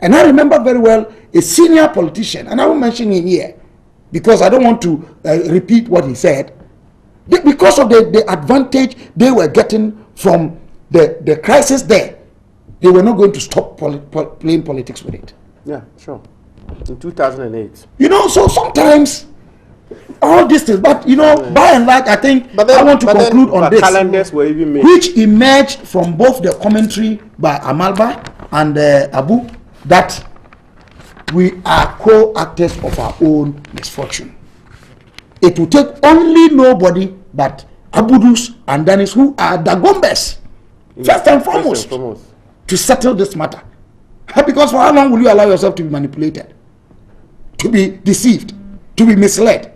And I remember very well a senior politician, and I will mention him here because I don't want to repeat what he said. Because of the advantage they were getting from the crisis there, they were not going to stop playing politics with it. Yeah, sure. In 2008. You know, so sometimes all this is, but you know, by and large, I think I want to conclude on this, calendars were even made, which emerged from both the commentary by Amalba and Abu, that we are co-actors of our own misfortune. It will take only nobody but Abudus and Danis, who are Dagombes, first and foremost, to settle this matter. Because for how long will you allow yourself to be manipulated, to be deceived, to be misled?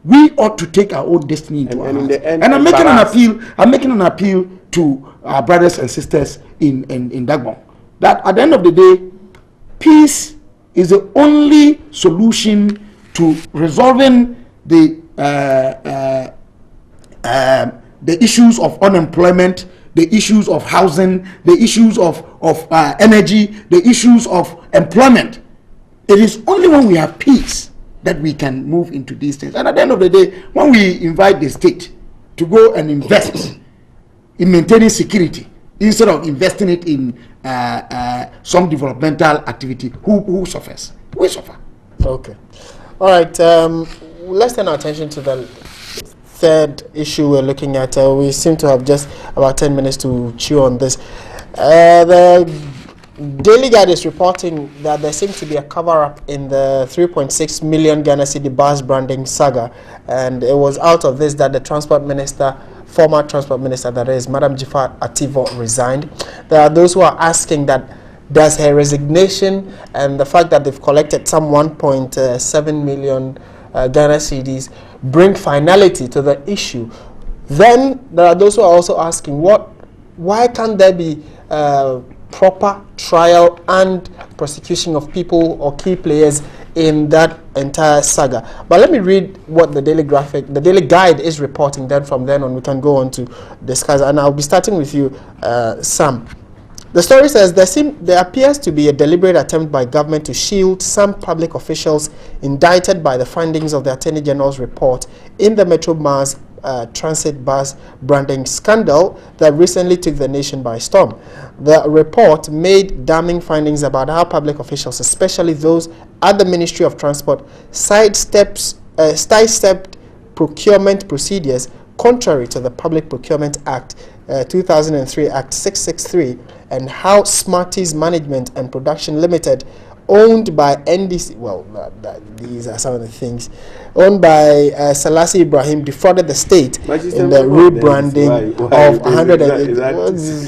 We ought to take our own destiny into our hands. And I'm making an appeal to our brothers and sisters in Dagbon, that at the end of the day, peace is the only solution to resolving the issues of unemployment, the issues of housing, the issues of energy, the issues of employment. It is only when we have peace that we can move into these things. And at the end of the day, when we invite the state to go and invest in maintaining security instead of investing it in some developmental activity, who suffers? We suffer. Okay. All right. Let's turn our attention to the third issue we're looking at. We seem to have just about 10 minutes to chew on this. The Daily Guide is reporting that there seems to be a cover-up in the 3.6 million Ghana cedi bus branding saga, and it was out of this that the former transport minister, that is Madam Jifat Ativo, resigned. There are those who are asking that does her resignation and the fact that they've collected some 1.7 million Ghana cedis bring finality to the issue. Then there are those who are also asking why can't there be proper trial and prosecution of people or key players in that entire saga. But let me read what the Daily Guide is reporting. Then from then on we can go on to discuss, and I'll be starting with you, Sam. The story says there appears to be a deliberate attempt by government to shield some public officials indicted by the findings of the Attorney General's report in the Metro Mars transit bus branding scandal that recently took the nation by storm. The report made damning findings about how public officials, especially those at the Ministry of Transport, sidestepped procurement procedures contrary to the Public Procurement Act 2003 Act 663, and how Smarties Management and Production Limited owned by NDC. Well, these are some of the things. Owned by Selassie Ibrahim defrauded the state in the rebranding of 100.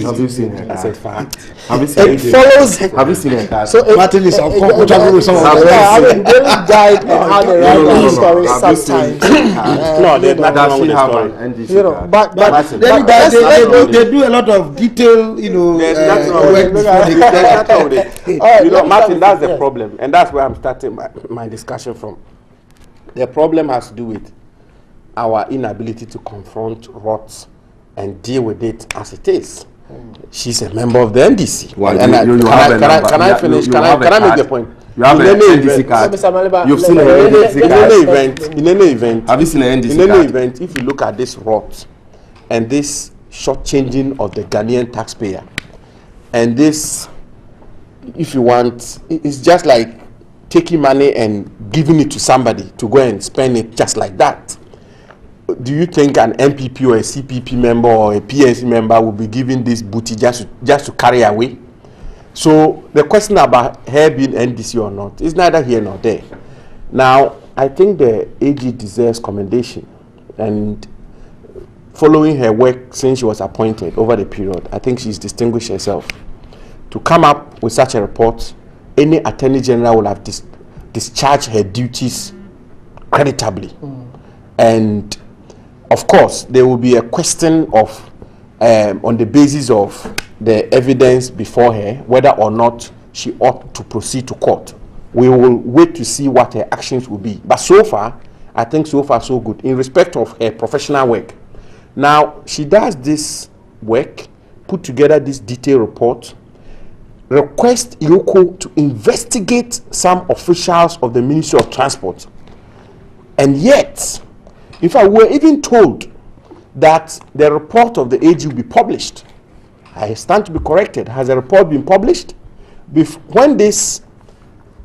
Have you seen it? That's a fact. Have you seen It follows. Have you seen it? So Martin is uncomfortable with some of I that. mean, David died and how they write the story Have you seen sometimes. No, there's nothing Does wrong she with the have story. an NDC You know, card? but Martin. They do a lot of detail, you know. There's nothing wrong work with before it. they- There's nothing wrong with it. Alright, You know, let me Martin, start that's with- the problem, and that's where I'm starting my discussion from. The problem has to do with our inability to confront rot and deal with it as it is. She's a member of the NDC. Well, And you have a number. can I You- finish? you Can have a I make card. the point? You have In an any NDC event- card. Mr. Maliba, You've seen an let- NDC in card. any event, Have you seen an NDC in any card? event, if you look at this rot and this shortchanging of the Ghanaian taxpayer, and this, if you want, it's just like taking money and giving it to somebody to go and spend it just like that. Do you think an MPP or a CPP member or a PNC member will be given this booty just to carry away? So the question about her being NDC or not is neither here nor there. Now, I think the AG deserves commendation, and following her work since she was appointed over the period, I think she's distinguished herself. To come up with such a report, any Attorney General will have discharged her duties creditably. And of course, there will be a question of, on the basis of the evidence before her, whether or not she ought to proceed to court. We will wait to see what her actions will be. But so far, I think so far so good in respect of her professional work. Now, she does this work, put together this detailed report, request Yoko to investigate some officials of the Ministry of Transport. And yet, in fact, we were even told that the report of the AG will be published. I stand to be corrected. Has the report been published? When this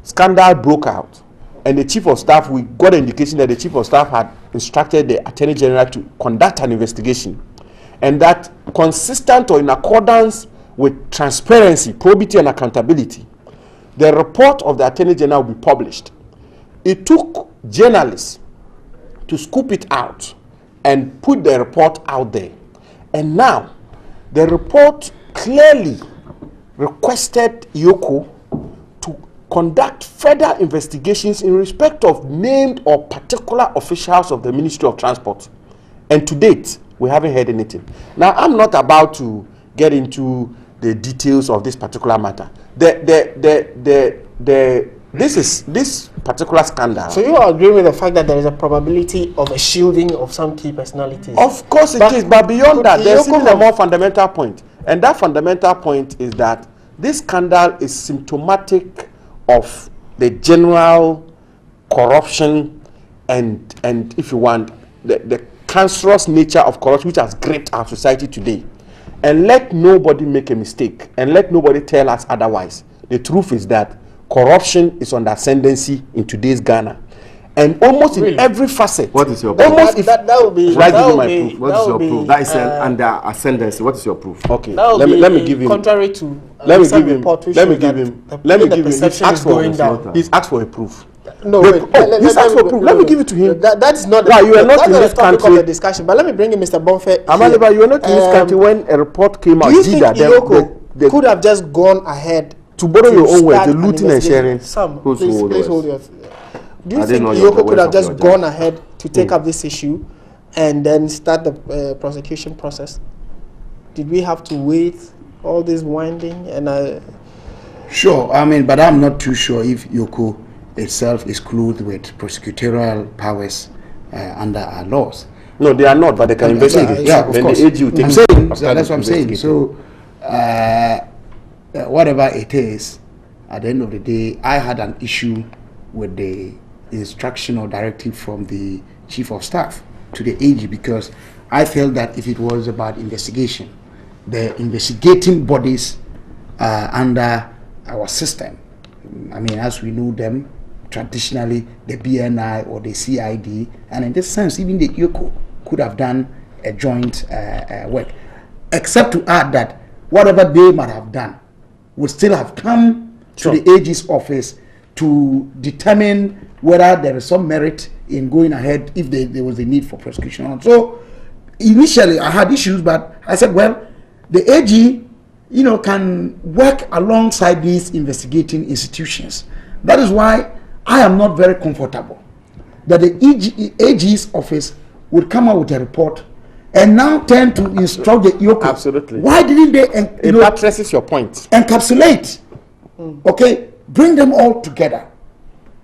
scandal broke out, and the Chief of Staff, we got an indication that the Chief of Staff had instructed the Attorney General to conduct an investigation, and that consistent or in accordance with transparency, probity, and accountability, the report of the Attorney General will be published. It took journalists to scoop it out and put the report out there. And now, the report clearly requested Yoko to conduct further investigations in respect of named or particular officials of the Ministry of Transport. And to date, we haven't heard anything. Now, I'm not about to get into the details of this particular matter. This particular scandal. So you are agreeing with the fact that there is a probability of a shielding of some key personalities? Of course it is, but beyond that, there's even a more fundamental point. And that fundamental point is that this scandal is symptomatic of the general corruption and if you want, the cancerous nature of corruption which has gripped our society today. And let nobody make a mistake, and let nobody tell us otherwise. The truth is that corruption is on the ascendancy in today's Ghana. And almost in every facet. What is your proof? Almost that would be. Should I that give you would my be- proof? What is your would proof? be, That is under ascendancy. What is your proof? Okay, That would let be me give him. contrary to Let me some give him. report which Let me shows give that him. the- Let me the give him. He's perception asked is for going down. He's asked for a proof. No, The- wait. he's asked for proof. Let me give it to him. That's not. Why, you are not that's in not this the topic country. of the discussion. But let me bring in Mr. Bonfe. Amaliba, here. you are not in this country when a report came out. Do you think Gida, Iyoko could have just gone ahead? to borrow your own words, start the an looting and investigation? sharing. Sam, Whose please words? hold your. Do you I didn't think know your Iyoko could words have of just your gone ahead to take up this issue and then start the prosecution process? Did we have to wait all this winding and? Sure, I mean, but I'm not too sure if Yoko itself is clothed with prosecutorial powers under our laws. No, they are not, but they can investigate. Yeah, of then course. the AG will take I'm it. saying, After that's what I'm saying. investigating. So, whatever it is, at the end of the day, I had an issue with the instruction or directive from the Chief of Staff to the AG because I felt that if it was about investigation, the investigating bodies under our system, I mean, as we know them, traditionally the BNI or the CID, and in this sense, even the Yoko could have done a joint work, except to add that whatever they might have done would still have come to the AG's office to determine whether there is some merit in going ahead if there was a need for prosecution. So initially I had issues, but I said, well, the AG, can work alongside these investigating institutions. That is why I am not very comfortable that the AG's office would come out with a report and now tend to instruct the EOCO. Absolutely. Why didn't they that stresses your point. Encapsulate, okay, bring them all together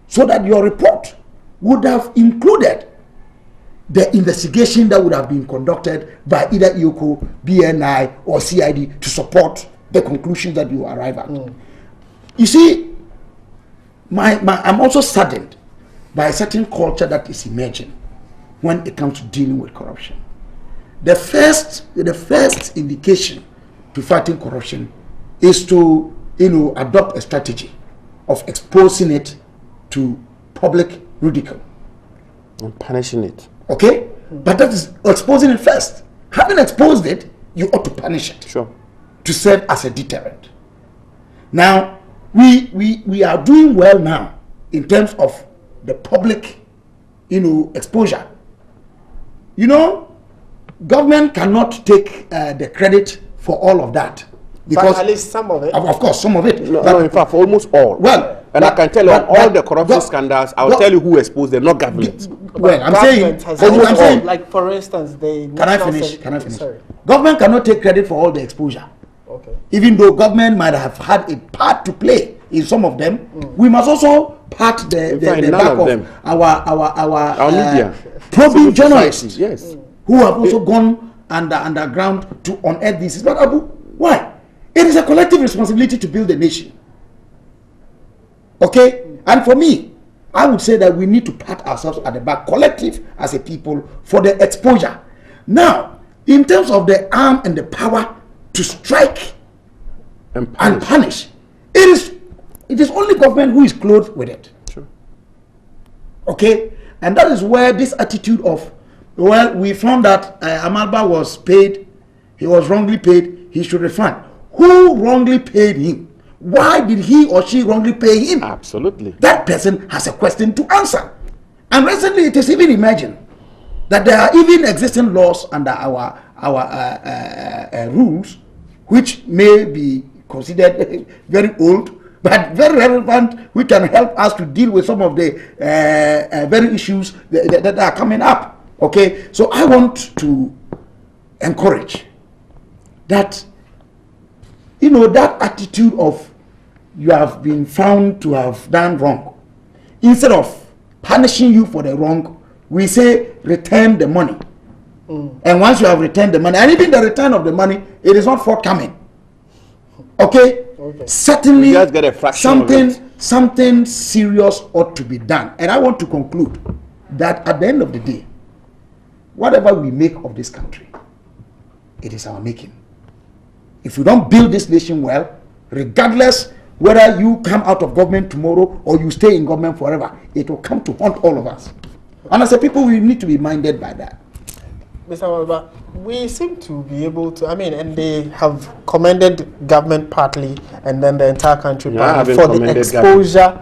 so that your report would have included the investigation that would have been conducted by either EOCO, BNI, or CID to support the conclusion that you arrive at. You see, I'm also saddened by a certain culture that is emerging when it comes to dealing with corruption. The first indication to fighting corruption is to adopt a strategy of exposing it to public ridicule and punishing it. Okay, but that is exposing it first. Having exposed it, you ought to punish it. Sure. To serve as a deterrent. Now we are doing well now in terms of the public, exposure. Government cannot take the credit for all of that, because but at least some of it. Of course, some of it. No, in fact, for almost all. Well, I can tell you all the corruption scandals. I'll tell you who exposed them, not government. Well, I'm saying, like for instance, Can I finish? Sorry. Government cannot take credit for all the exposure. Okay. Even though government might have had a part to play in some of them, we must also part the back of our media, probing journalists, yes, who have also gone underground to unearth this. But Abu, why? It is a collective responsibility to build a nation. Okay? And for me, I would say that we need to pat ourselves at the back, collective as a people, for the exposure. Now, in terms of the arm and the power to strike and punish, it is only government who is clothed with it. Sure. Okay? And that is where this attitude of, well, we found that Amalba was paid, he was wrongly paid, he should refund. Who wrongly paid him? Why did he or she wrongly pay him? Absolutely. That person has a question to answer. And recently it is even imagined that there are even existing laws under our rules, which may be considered very old, but very relevant, which can help us to deal with some of the very issues that are coming up. Okay, so I want to encourage that, that attitude of you have been found to have done wrong. Instead of punishing you for the wrong, we say return the money. And once you have returned the money, and even the return of the money, it is not forthcoming. Okay? Certainly, just get a fraction of it. Something serious ought to be done. And I want to conclude that at the end of the day, whatever we make of this country, it is our making. If we don't build this nation well, regardless whether you come out of government tomorrow or you stay in government forever, it will come to haunt all of us. And as a people, we need to be minded by that. Mr. Walba, we seem to be able to, and they have commended government partly and then the entire country partly for the exposure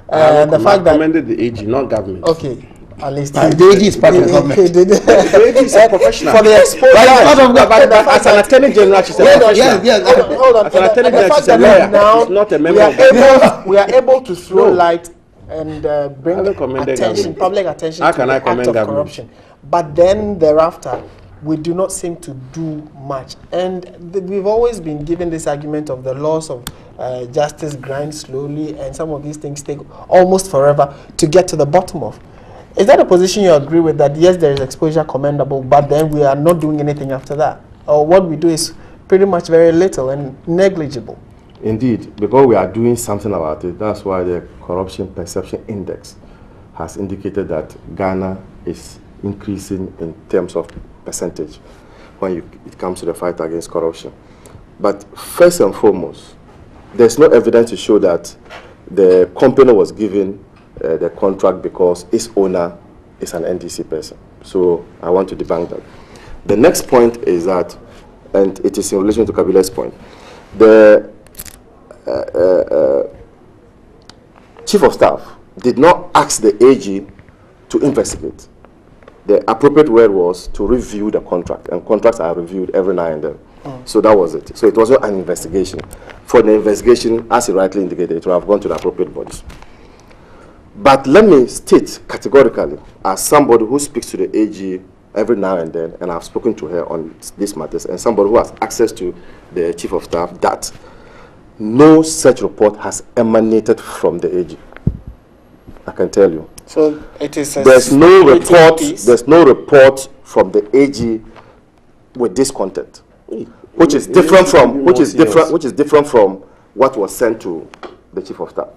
and the fact that... commended the AG, not government. Okay. At least the AG is part of government. The AG is a professional. For the exposure. But as an attorney general, she's a professional. Yes. Hold on. As an attorney general, she's a lawyer. She's not a member of government. We are able to throw light and bring public attention How to can the I act commend of government? corruption. But then thereafter, we do not seem to do much. And we've always been given this argument of the laws of justice grind slowly, and some of these things take almost forever to get to the bottom of. Is that a position you agree with, that yes, there is exposure commendable, but then we are not doing anything after that? Or what we do is pretty much very little and negligible? Indeed, because we are doing something about it. That's why the Corruption Perception Index has indicated that Ghana is increasing in terms of percentage when it comes to the fight against corruption. But first and foremost, there's no evidence to show that the company was given the contract because its owner is an NDC person. So I want to debunk that. The next point is that, and it is in relation to Kabila's point, the Chief of Staff did not ask the AG to investigate. The appropriate word was to review the contract, and contracts are reviewed every now and then. So that was it. So it wasn't an investigation. For the investigation, as he rightly indicated, it would have gone to the appropriate bodies. But let me state categorically, as somebody who speaks to the AG every now and then, and I've spoken to her on these matters, and somebody who has access to the Chief of Staff, that no such report has emanated from the AG. I can tell you. So it is a There's no report. piece. There's no report from the AG with this content, which is different from what was sent to the Chief of Staff.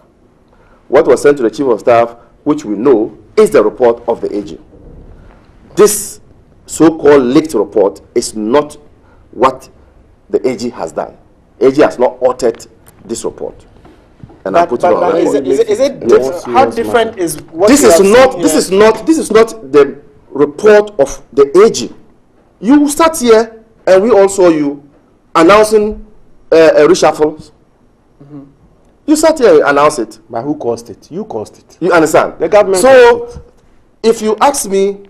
What was sent to the Chief of Staff, which we know, is the report of the AG. This so-called leaked report is not what the AG has done. AG has not authored this report. And I put it on record. Is it different? How different is what This you is have not. seen This here? is not. This is not the report of the AG. You start here, and we all saw you announcing reshuffles. You sat here and announced it. But who caused it? You caused it. You understand? The government So, caused it. if you ask me,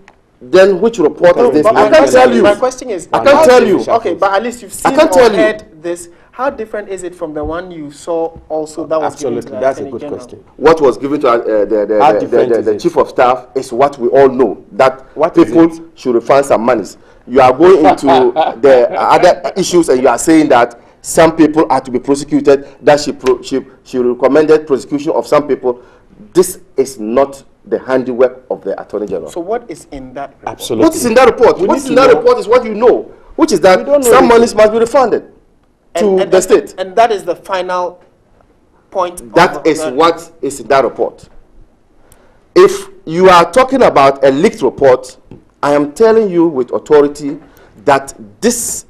then which report No, is this? but I can't tell you. My question is, I can't tell you. Okay, but at least you've seen can't or tell you. heard this. How different is it from the one you saw also that was given to Absolutely, the that's a Attorney good General? question. What was given to How different is the it? Chief of Staff is what we all know, that What is people it? should refund some monies. You are going into the other issues, and you are saying that some people are to be prosecuted, that she recommended prosecution of some people. This is not the handiwork of the Attorney General. So what is in that report? Absolutely. What is in that report? We What is need in to that know. report is what you know, which is that We don't know some anything. monies must be refunded to the state. And that is the final point. That of is that. what is in that report. If you are talking about a leaked report, I am telling you with authority that this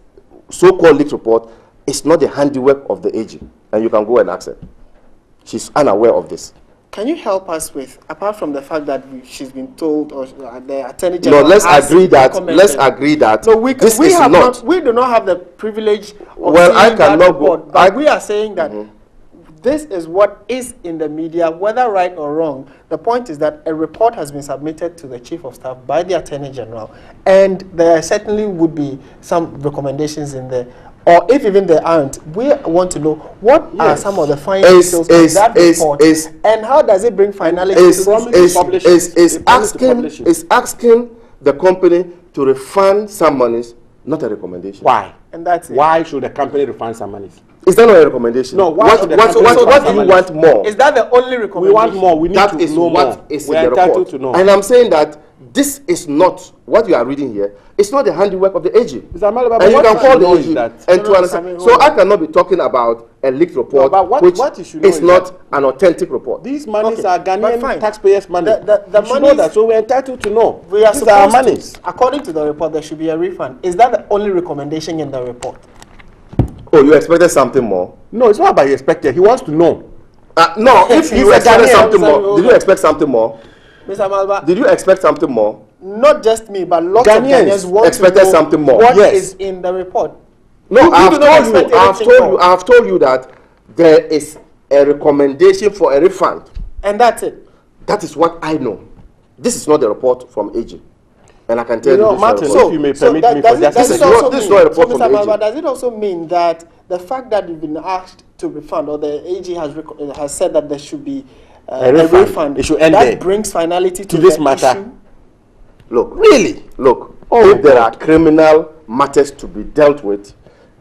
so-called leaked report is not the handiwork of the AG, and you can go and ask her. She's unaware of this. Can you help us with, apart from the fact that she's been told, or the Attorney General No, let's has agree that. recommended- Let's agree that. No, we this we is have not. we do not have the privilege of Well, I seeing that cannot go- report, but we are saying that this is what is in the media, whether right or wrong. The point is that a report has been submitted to the Chief of Staff by the Attorney General, and there certainly would be some recommendations in there. Or if even there aren't, we want to know what are Yes. some of the fine Is- details is- of that is- report, is- and how does it bring finality is, to promise this to issue? publish it. They promise to publish it. is asking the company to refund some monies, not a recommendation. Why? And that's it. Why should the company refund some money? Is that not a recommendation? No, why What, should the what, company what, refund what some do you money? want more? Is that the only recommendation? We want more. We need That to is know what more. is We in are the entitled report. to know. And I'm saying that this is not what you are reading here. It's not the handiwork of the AG. Mr. Malaba, And you what can you call should the know is AG that- and No, to no, understand. I mean, So hold I on. cannot be talking about a leaked report, but what you should know is is not that an authentic report. These monies Okay, are but Ghanaian fine. taxpayers' money. The You should know monies- that, so we're entitled to know. We are These are our supposed monies. to, according to the report, there should be a refund. Is that the only recommendation in the report? Oh, you expected something more? No, it's not about you expected. He wants to know. No, if you He's a expected Ghanaian, something so- more, did you expect something more? Mr. Malba, Did you expect something more? not just me, but lots Ghanaians of Ghanaians want expected to know something more. what Yes. is in the report. No, You do not expect anything more. I have told you that there is a recommendation for a refund. And that's it. That is what I know. This is not the report from AG. And I can tell You know, this is Martin, not a report. if you may permit that- me does for it- just does a it second. also This is mean- not a report so, from Mr. the AG. Malba, does it also mean that the fact that you've been asked to refund, or the AG has said that there should be A refund. It should end that there. brings finality to this the matter. issue? Look, Really? look. Oh, if there are God. criminal matters to be dealt with,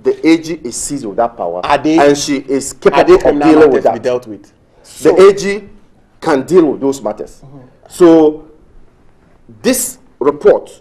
the AG is seized with that power, Are they- and she is Are capable they of criminal dealing matters with to be that. dealt with? The AG can deal with those matters. So this report.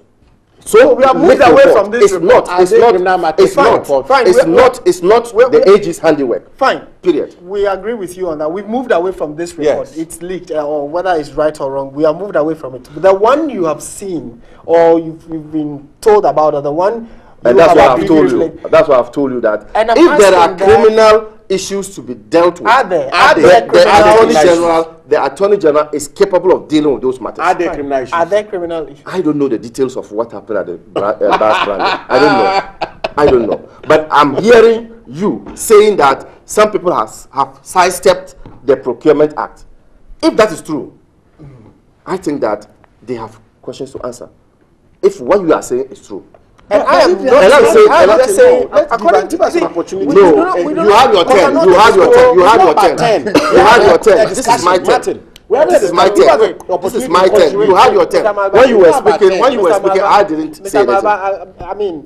So we have moved away from this It's report. not. It's Are they not. criminal matters It's to be not. reported? Fine, It's we- not. It's not we- the AG's handiwork. Fine. Period. We agree with you on that. We've moved away from this report. Yes. It's leaked, or whether it's right or wrong, we have moved away from it. The one you have seen, or you've been told about, or the one And you that's have why I've agreed told with, you. like, That's why I've told you that And I'm if there are asking that- criminal issues to be dealt with, Are there? Are Are there? there the criminal Attorney issues? General, the Attorney General is capable of dealing with those matters. Are they Fine. criminal issues? Are there criminal issues? I don't know the details of what happened at the Bass Branding. I don't know. I don't know. But I'm hearing you saying that some people have sidestepped the Procurement Act. If that is true, I think that they have questions to answer. If what you are saying is true. And I am And I'm saying, according to us an opportunity. no, you have your 10. You have your 10. You have your 10. You have your 10. This is my 10. This is my 10. This is my 10. You have your 10. When you were speaking, I didn't say anything. I mean,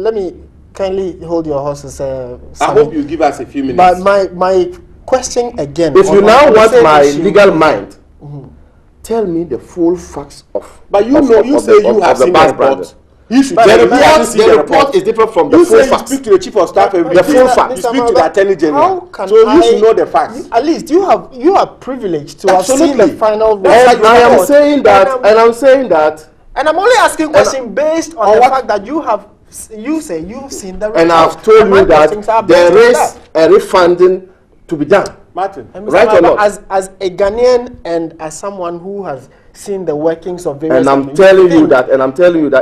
let me kindly hold your horses. I hope you give us a few minutes. But my question again. If you now want my legal mind, tell me the full facts of. But you know, you say you have seen the report. You should tell me the report is different from the full facts. You speak to the chief of staff every day. The full facts. You speak to the attorney general. So you should know the facts. At least you are privileged to have seen the final report. And I am saying that, and I'm only asking questions based on the fact that you say you've seen the report. And I've told you that there is a refunding to be done. Martin, right or not? As a Ghanaian and as someone who has seen the workings of various, and I'm telling you that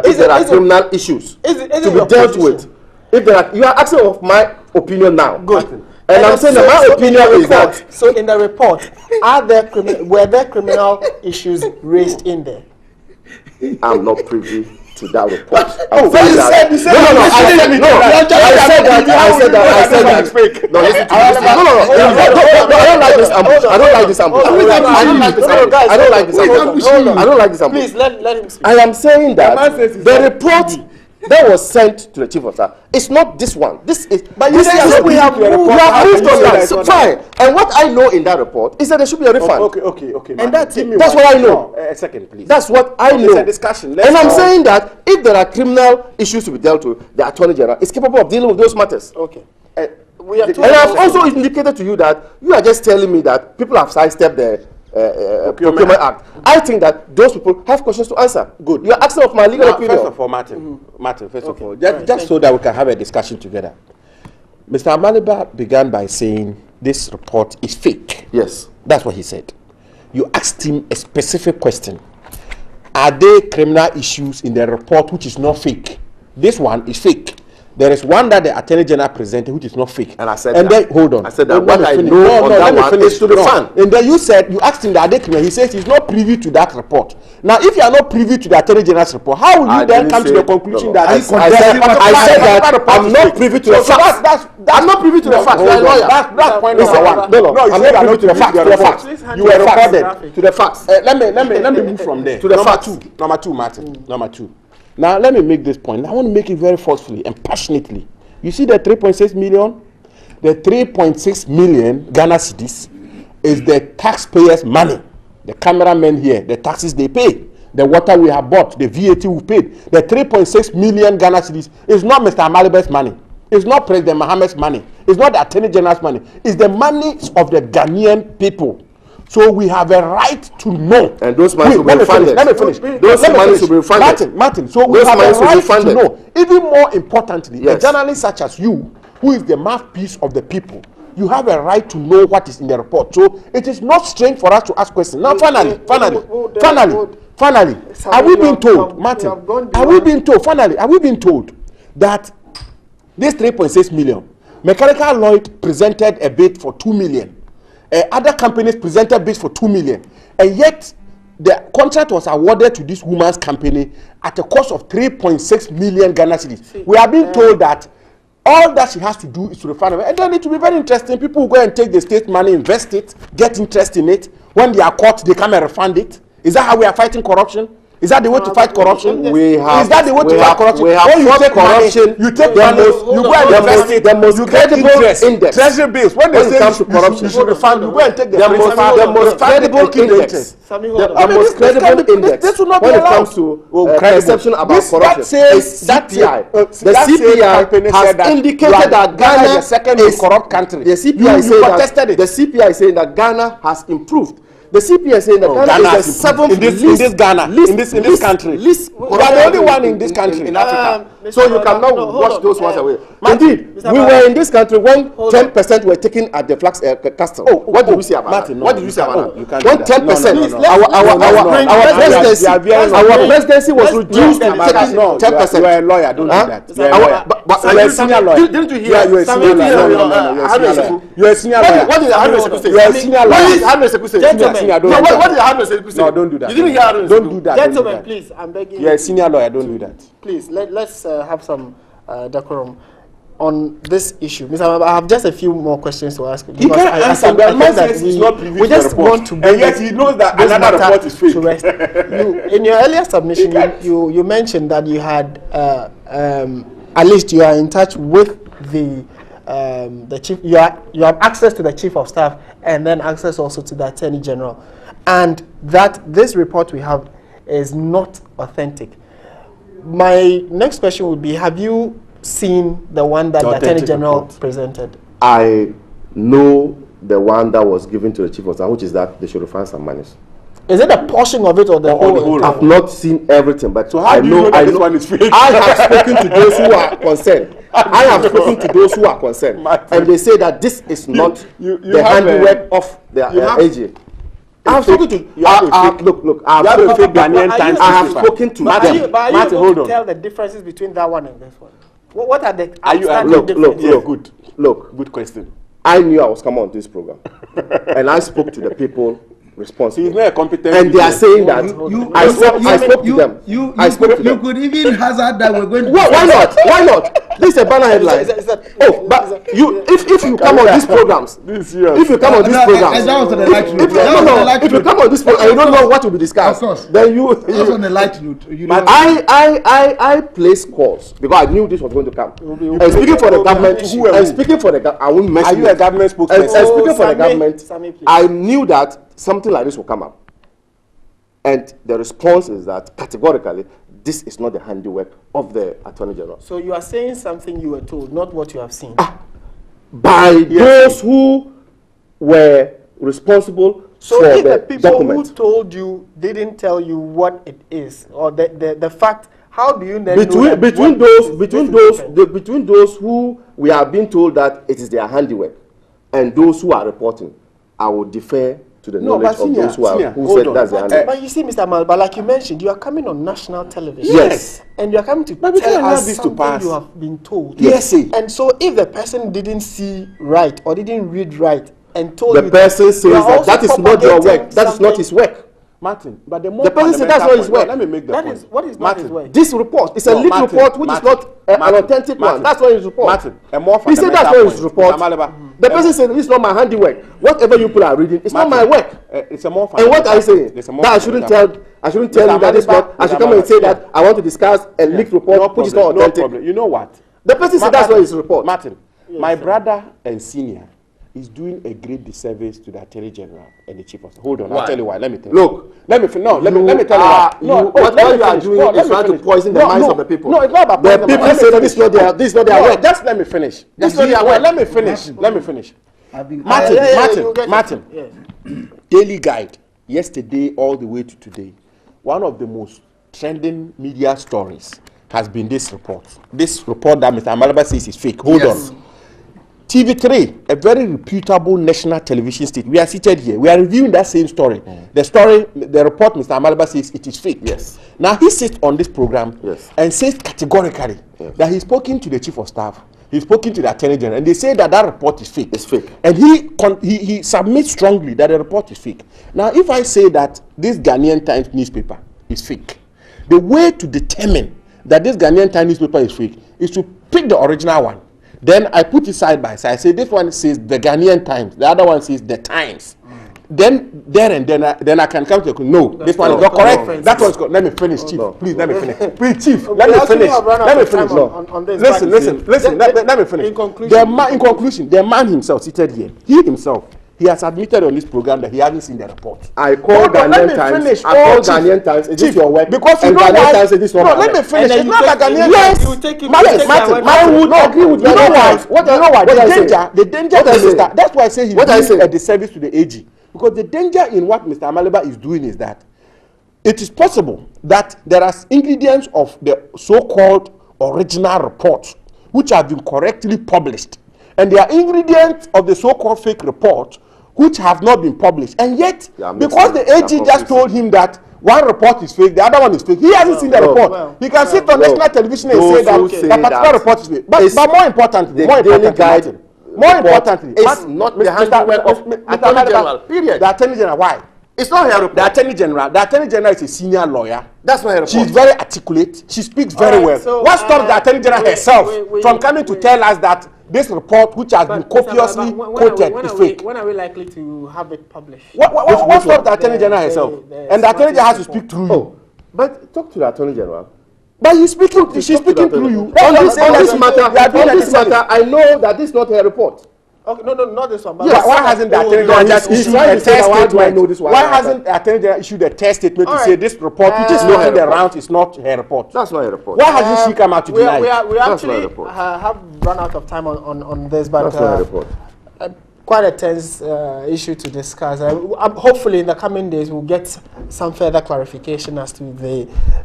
if there are criminal issues to be dealt with, if there are, you are asking of my opinion now. Good. Martin. And I'm saying that my opinion is that. So in the report, were there criminal issues raised in there? I'm not privy to that report. Oh, so you said I said that. Fake. No, listen to me. No, I don't like this ambush. I don't like this ambush. I don't like this ambush. Please let him speak. I am saying that the report that was sent to the chief of staff, it's not this one. This is. But you say we have moved on that. So fine. And what I know in that report is that there should be a refund. Okay. And that's what I know. A second, please. That's what I know. It's a discussion. And I'm saying that if there are criminal issues to be dealt with, the Attorney General is capable of dealing with those matters. Okay. And I've also indicated to you that you are just telling me that people have sidestepped the Procurement Act. I think that those people have questions to answer. Good. You are asking of my legal opinion. First of all, Martin, first of all, just so that we can have a discussion together. Mr. Amaliba began by saying this report is fake. Yes. That's what he said. You asked him a specific question. Are there criminal issues in the report which is not fake? This one is fake. There is one that the Attorney General presented which is not fake. And I said and that. Then, hold on. I said that what I know on that one is to the fund. And then you asked him that he says he's not privy to that report. Now, if you are not privy to the Attorney General's report, how will you then come to the conclusion that I said that I'm not privy to the facts. I'm not privy to the facts. You are a lawyer. That's point number one. No, I'm not privy to the facts. You were recorded to the facts. Let me move from there to the facts. Number two, Martin. Number two. Now, let me make this point. I want to make it very forcefully and passionately. You see the 3.6 million? The 3.6 million Ghana cedis is the taxpayers' money. The cameramen here, the taxes they pay, the water we have bought, the VAT we paid. The 3.6 million Ghana cedis is not Mr. Amaliba's money. It's not President Mohammed's money. It's not the Attorney General's money. It's the money of the Ghanaian people. So we have a right to know. And those money will be refunded. Let me finish. Those money will be refunded. Martin, so we have a right to know. Even more importantly, a journalist such as you, who is the mouthpiece of the people, you have a right to know what is in the report. So it is not strange for us to ask questions. Now, finally, are we being told, Martin, are we being told that this 3.6 million, Mechanical Lloyd presented a bid for 2 million. Other companies presented bids for 2 million, and yet the contract was awarded to this woman's company at a cost of 3.6 million Ghana cedis. We are being told that all that she has to do is to refund it. And then it will be very interesting. People will go and take the state money, invest it, get interest in it. When they are caught, they come and refund it. Is that how we are fighting corruption? Is that the way to fight corruption? Is that the way to fight corruption? We have when you take corruption. Money, you take money, you go and invest it. The most credible index. Treasury bills. When they say comes to corruption, you should refund. You go and take the most credible index. The most credible index. This will not be when it allowed. comes to perception about corruption. The CPI has indicated that Ghana is the second most corrupt country. The CPI is saying that Ghana has improved. The CPI is saying that Ghana is the seventh in this country. We are the only one in this country in Africa. So you cannot wash those ones away. Indeed, we were in this country when 10% were taken at the Flax Castle. What did we say about that? What did you say about that? When 10%, our presidency was reduced to 10%. You are a lawyer, don't do that. You are a senior lawyer. Didn't you hear? You are a senior lawyer. You are a senior lawyer. What did Ahmed Sekou say? You are a senior lawyer. What did Ahmed Sekou say? senior, don't No, do what that. did Haruna say? No, don't do that. You didn't hear Haruna. Don't do that. Gentlemen, don't do that. please, I'm begging You're a senior lawyer, don't do that. Please, let's have some decorum on this issue. Mr. Amaba, I have just a few more questions to ask. He can't answer. The man says he's not privy we to just the report. want to And yet he knows that this another matter report is fake. to rest. In your earlier submission, you mentioned that you had at least you are in touch with the chief. You have access to the chief of staff and then access also to the attorney general, and that this report we have is not authentic. My next question would be: have you seen the one that the attorney general presented? I know the one that was given to the chief of staff, which is that they should refund some monies. Is it a portion of it or the whole? I've not seen everything, but So how do you know that this one is fake? I have spoken to those who are concerned. I have spoken to those who are concerned, and they say that this is not the handiwork of the AG. I have spoken to. Look. I have spoken to Ghanaian Times. I have spoken to them. But are you able to tell the differences between that one and this one? What are the look, differences? Look. Good question. I knew I was coming on this program, and I spoke to the people responsible. He's not a competent. And they are saying that I spoke to them. You could even hazard that we're going to. Why not? Why not? This is a banner headline. But if you come on these programs, if you come on these programs, if you come on this program and you don't know what will be discussed, then you. That's on the light note. I placed calls because I knew this was going to come. And speaking for the government, I won't mention. Are you a government spokesman? And speaking for the government, I knew that something like this will come up. And the response is that categorically, this is not the handiwork of the Attorney General. So you are saying something you were told, not what you have seen. By those who were responsible so for if the the people document. who told you didn't tell you what it is, or the fact, how do you then know between those who we are being told that it is their handiwork and those who are reporting, I will defer to the knowledge of those who said that's their handiwork. But you see, Mr. Malba, like you mentioned, you are coming on national television. Yes. And you are coming to But we can't tell allow us this to something pass. you have been told. Yes. And so if the person didn't see right or didn't read right and told The you person says you are that also that is not your work, propagating that is not something. his work. Martin, but the more The person said that's not his work. Let me make the That point. is what is not Martin, his work. This report is a leaked Martin, report which Martin, is not an Martin, authentic Martin, one. That's not his report. Martin, a more He said that's not his report. Mr. The person said this is not my handiwork. Whatever you people are reading, it's not my work. It's a more. And what are you saying? It's a more That I shouldn't tell you that it's not. I should come and say that I want to discuss a leaked report which is not No authentic. problem. You know what? The person said that's not his report. Martin, my brother and senior is doing a great disservice to the Attorney General and the Chief of Staff. Hold on, I'll tell you why. Let me tell you. Look, let me tell you why. What you are doing is trying to poison the minds of the people. No, it's not about The poison. people say that this is not their work. Just let me finish. Let me finish. Martin. Daily Guide, yesterday all the way to today, one of the most trending media stories has been this report. This report that Mr. Amalaba says is fake. Hold on. TV3, a very reputable national television station. We are seated here. We are reviewing that same story. The report, Mr. Amalaba says it is fake. Yes. Now he sits on this program and says categorically that he's spoken to the Chief of Staff, he's spoken to the Attorney General, and they say that that report is fake. It's fake. And he submits strongly that the report is fake. Now, if I say that this Ghanaian Times newspaper is fake, the way to determine that this Ghanaian Times newspaper is fake is to pick the original one. Then I put it side by side. I say this one says the Ghanaian Times, the other one says the Times. Then I can come to no, this one is not correct. That one's correct. Let me finish, Chief. Please let me finish. Please, Chief. Let me finish. Let me finish. Listen. Let me finish. In conclusion, the man himself seated here. He himself. He has admitted on this program that he hasn't seen the report. I called Ghanaian Times. I called Ghanaian Times. Is this your work? Because you know Ghanaian Times says this one. No, let me finish. It's not like Ghanaian Times. Martin, I would agree with you. You know why? The danger is that. That's why I say he's doing a disservice to the AG. Because the danger in what Mr. Amalaba is doing is that it is possible that there are ingredients of the so-called original report which have been correctly published, and there are ingredients of the so-called fake report which have not been published, and yet because the AG just told him that one report is fake, the other one is fake, he hasn't seen the report. He can sit on national television and say that particular report is fake. But more importantly, it's not the handiwork of Attorney General. Period. The Attorney General, why? It's not her report. The Attorney General is a senior lawyer. That's not her report. She's very articulate. She speaks very All right, well. so, what stops the Attorney General herself from coming to tell us that this report, which has been copiously quoted, is fake? When are we likely to have it published? What stops the Attorney General herself? And the Attorney General has to speak through you. Oh, but talk to the Attorney General. But she's speaking through you. On this matter, I know that this is not her report. Okay, no, not this one. But Yes. Why hasn't the Attorney General just issued a test statement? Why Why hasn't the Attorney General issued a test statement to say this report, which is not in the round, is not her report? That's not her report. Why hasn't she come out to deny it? We That's not a actually report. have run out of time on this, but That's not her report. quite a tense issue to discuss. Hopefully, in the coming days, we'll get some further clarification as to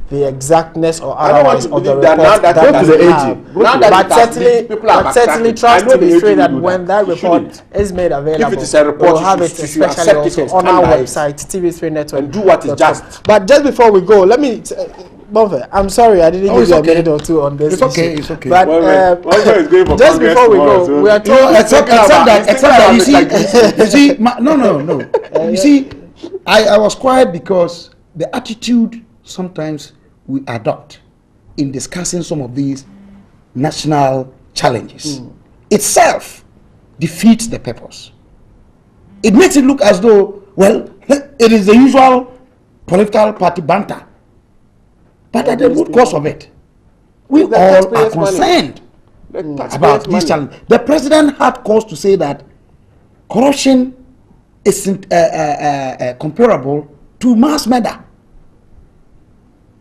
the exactness or I don't want otherwise to of the believe that now report. that that go to we the have. AG. Now that But it has leaked, people are certainly backtracking. trust I know to the be AG free will that do when that. that It report shouldn't. is made available, If it is a report, we'll have you it should accept especially it also and on our stand by it. website, TV3 Network. And do what is just. But just before we go, let me... Bonfe, I'm sorry I didn't give you a minute or two on this It's okay, issue. it's okay. But is going for just Congress before we tomorrow, go, so- we are told... Except that, you see, no. You see, I was quiet because the attitude sometimes we adopt in discussing some of these national challenges itself defeats the purpose. It makes it look as though, well, it is the usual political party banter. But at the root cause of it, we all are concerned about this challenge. The president had cause to say that corruption isn't comparable to mass murder.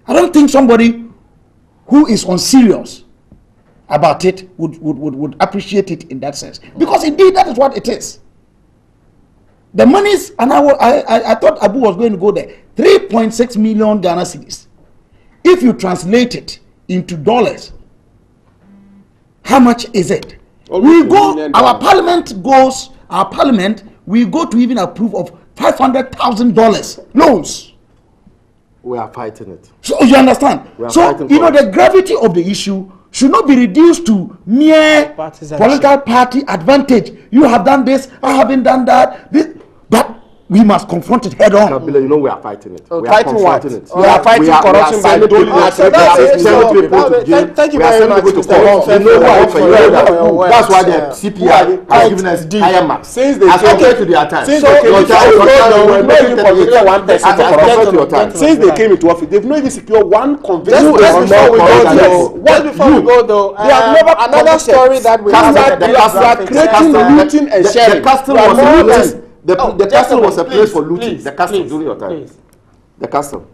I don't think somebody who is unserious about it would appreciate it in that sense. Because indeed that is what it is. The monies, and I thought Abu was going to go there, 3.6 million Ghana cedis. If you translate it into dollars, how much is it? We go, our parliament, we go to even approve of $500,000 loans. We are fighting it. So you understand? So you know the gravity of the issue should not be reduced to mere political party advantage. You have done this, I haven't done that. But we must confront it head on. Kabila, you know we are fighting it. We are Fighting what? confronting it. We are fighting corruption by doing Thank you very much, Mr. Bonfe. That's why the CPI has given us higher marks. Since they As came compared to their time. Since they came into office, since they came into office, they've not even secured one conviction. Just before we go though, They have never another story that we have. creating, looting, and sharing. The castle was a looting. The castle was a place for looting. The castle during your time. Please. The castle.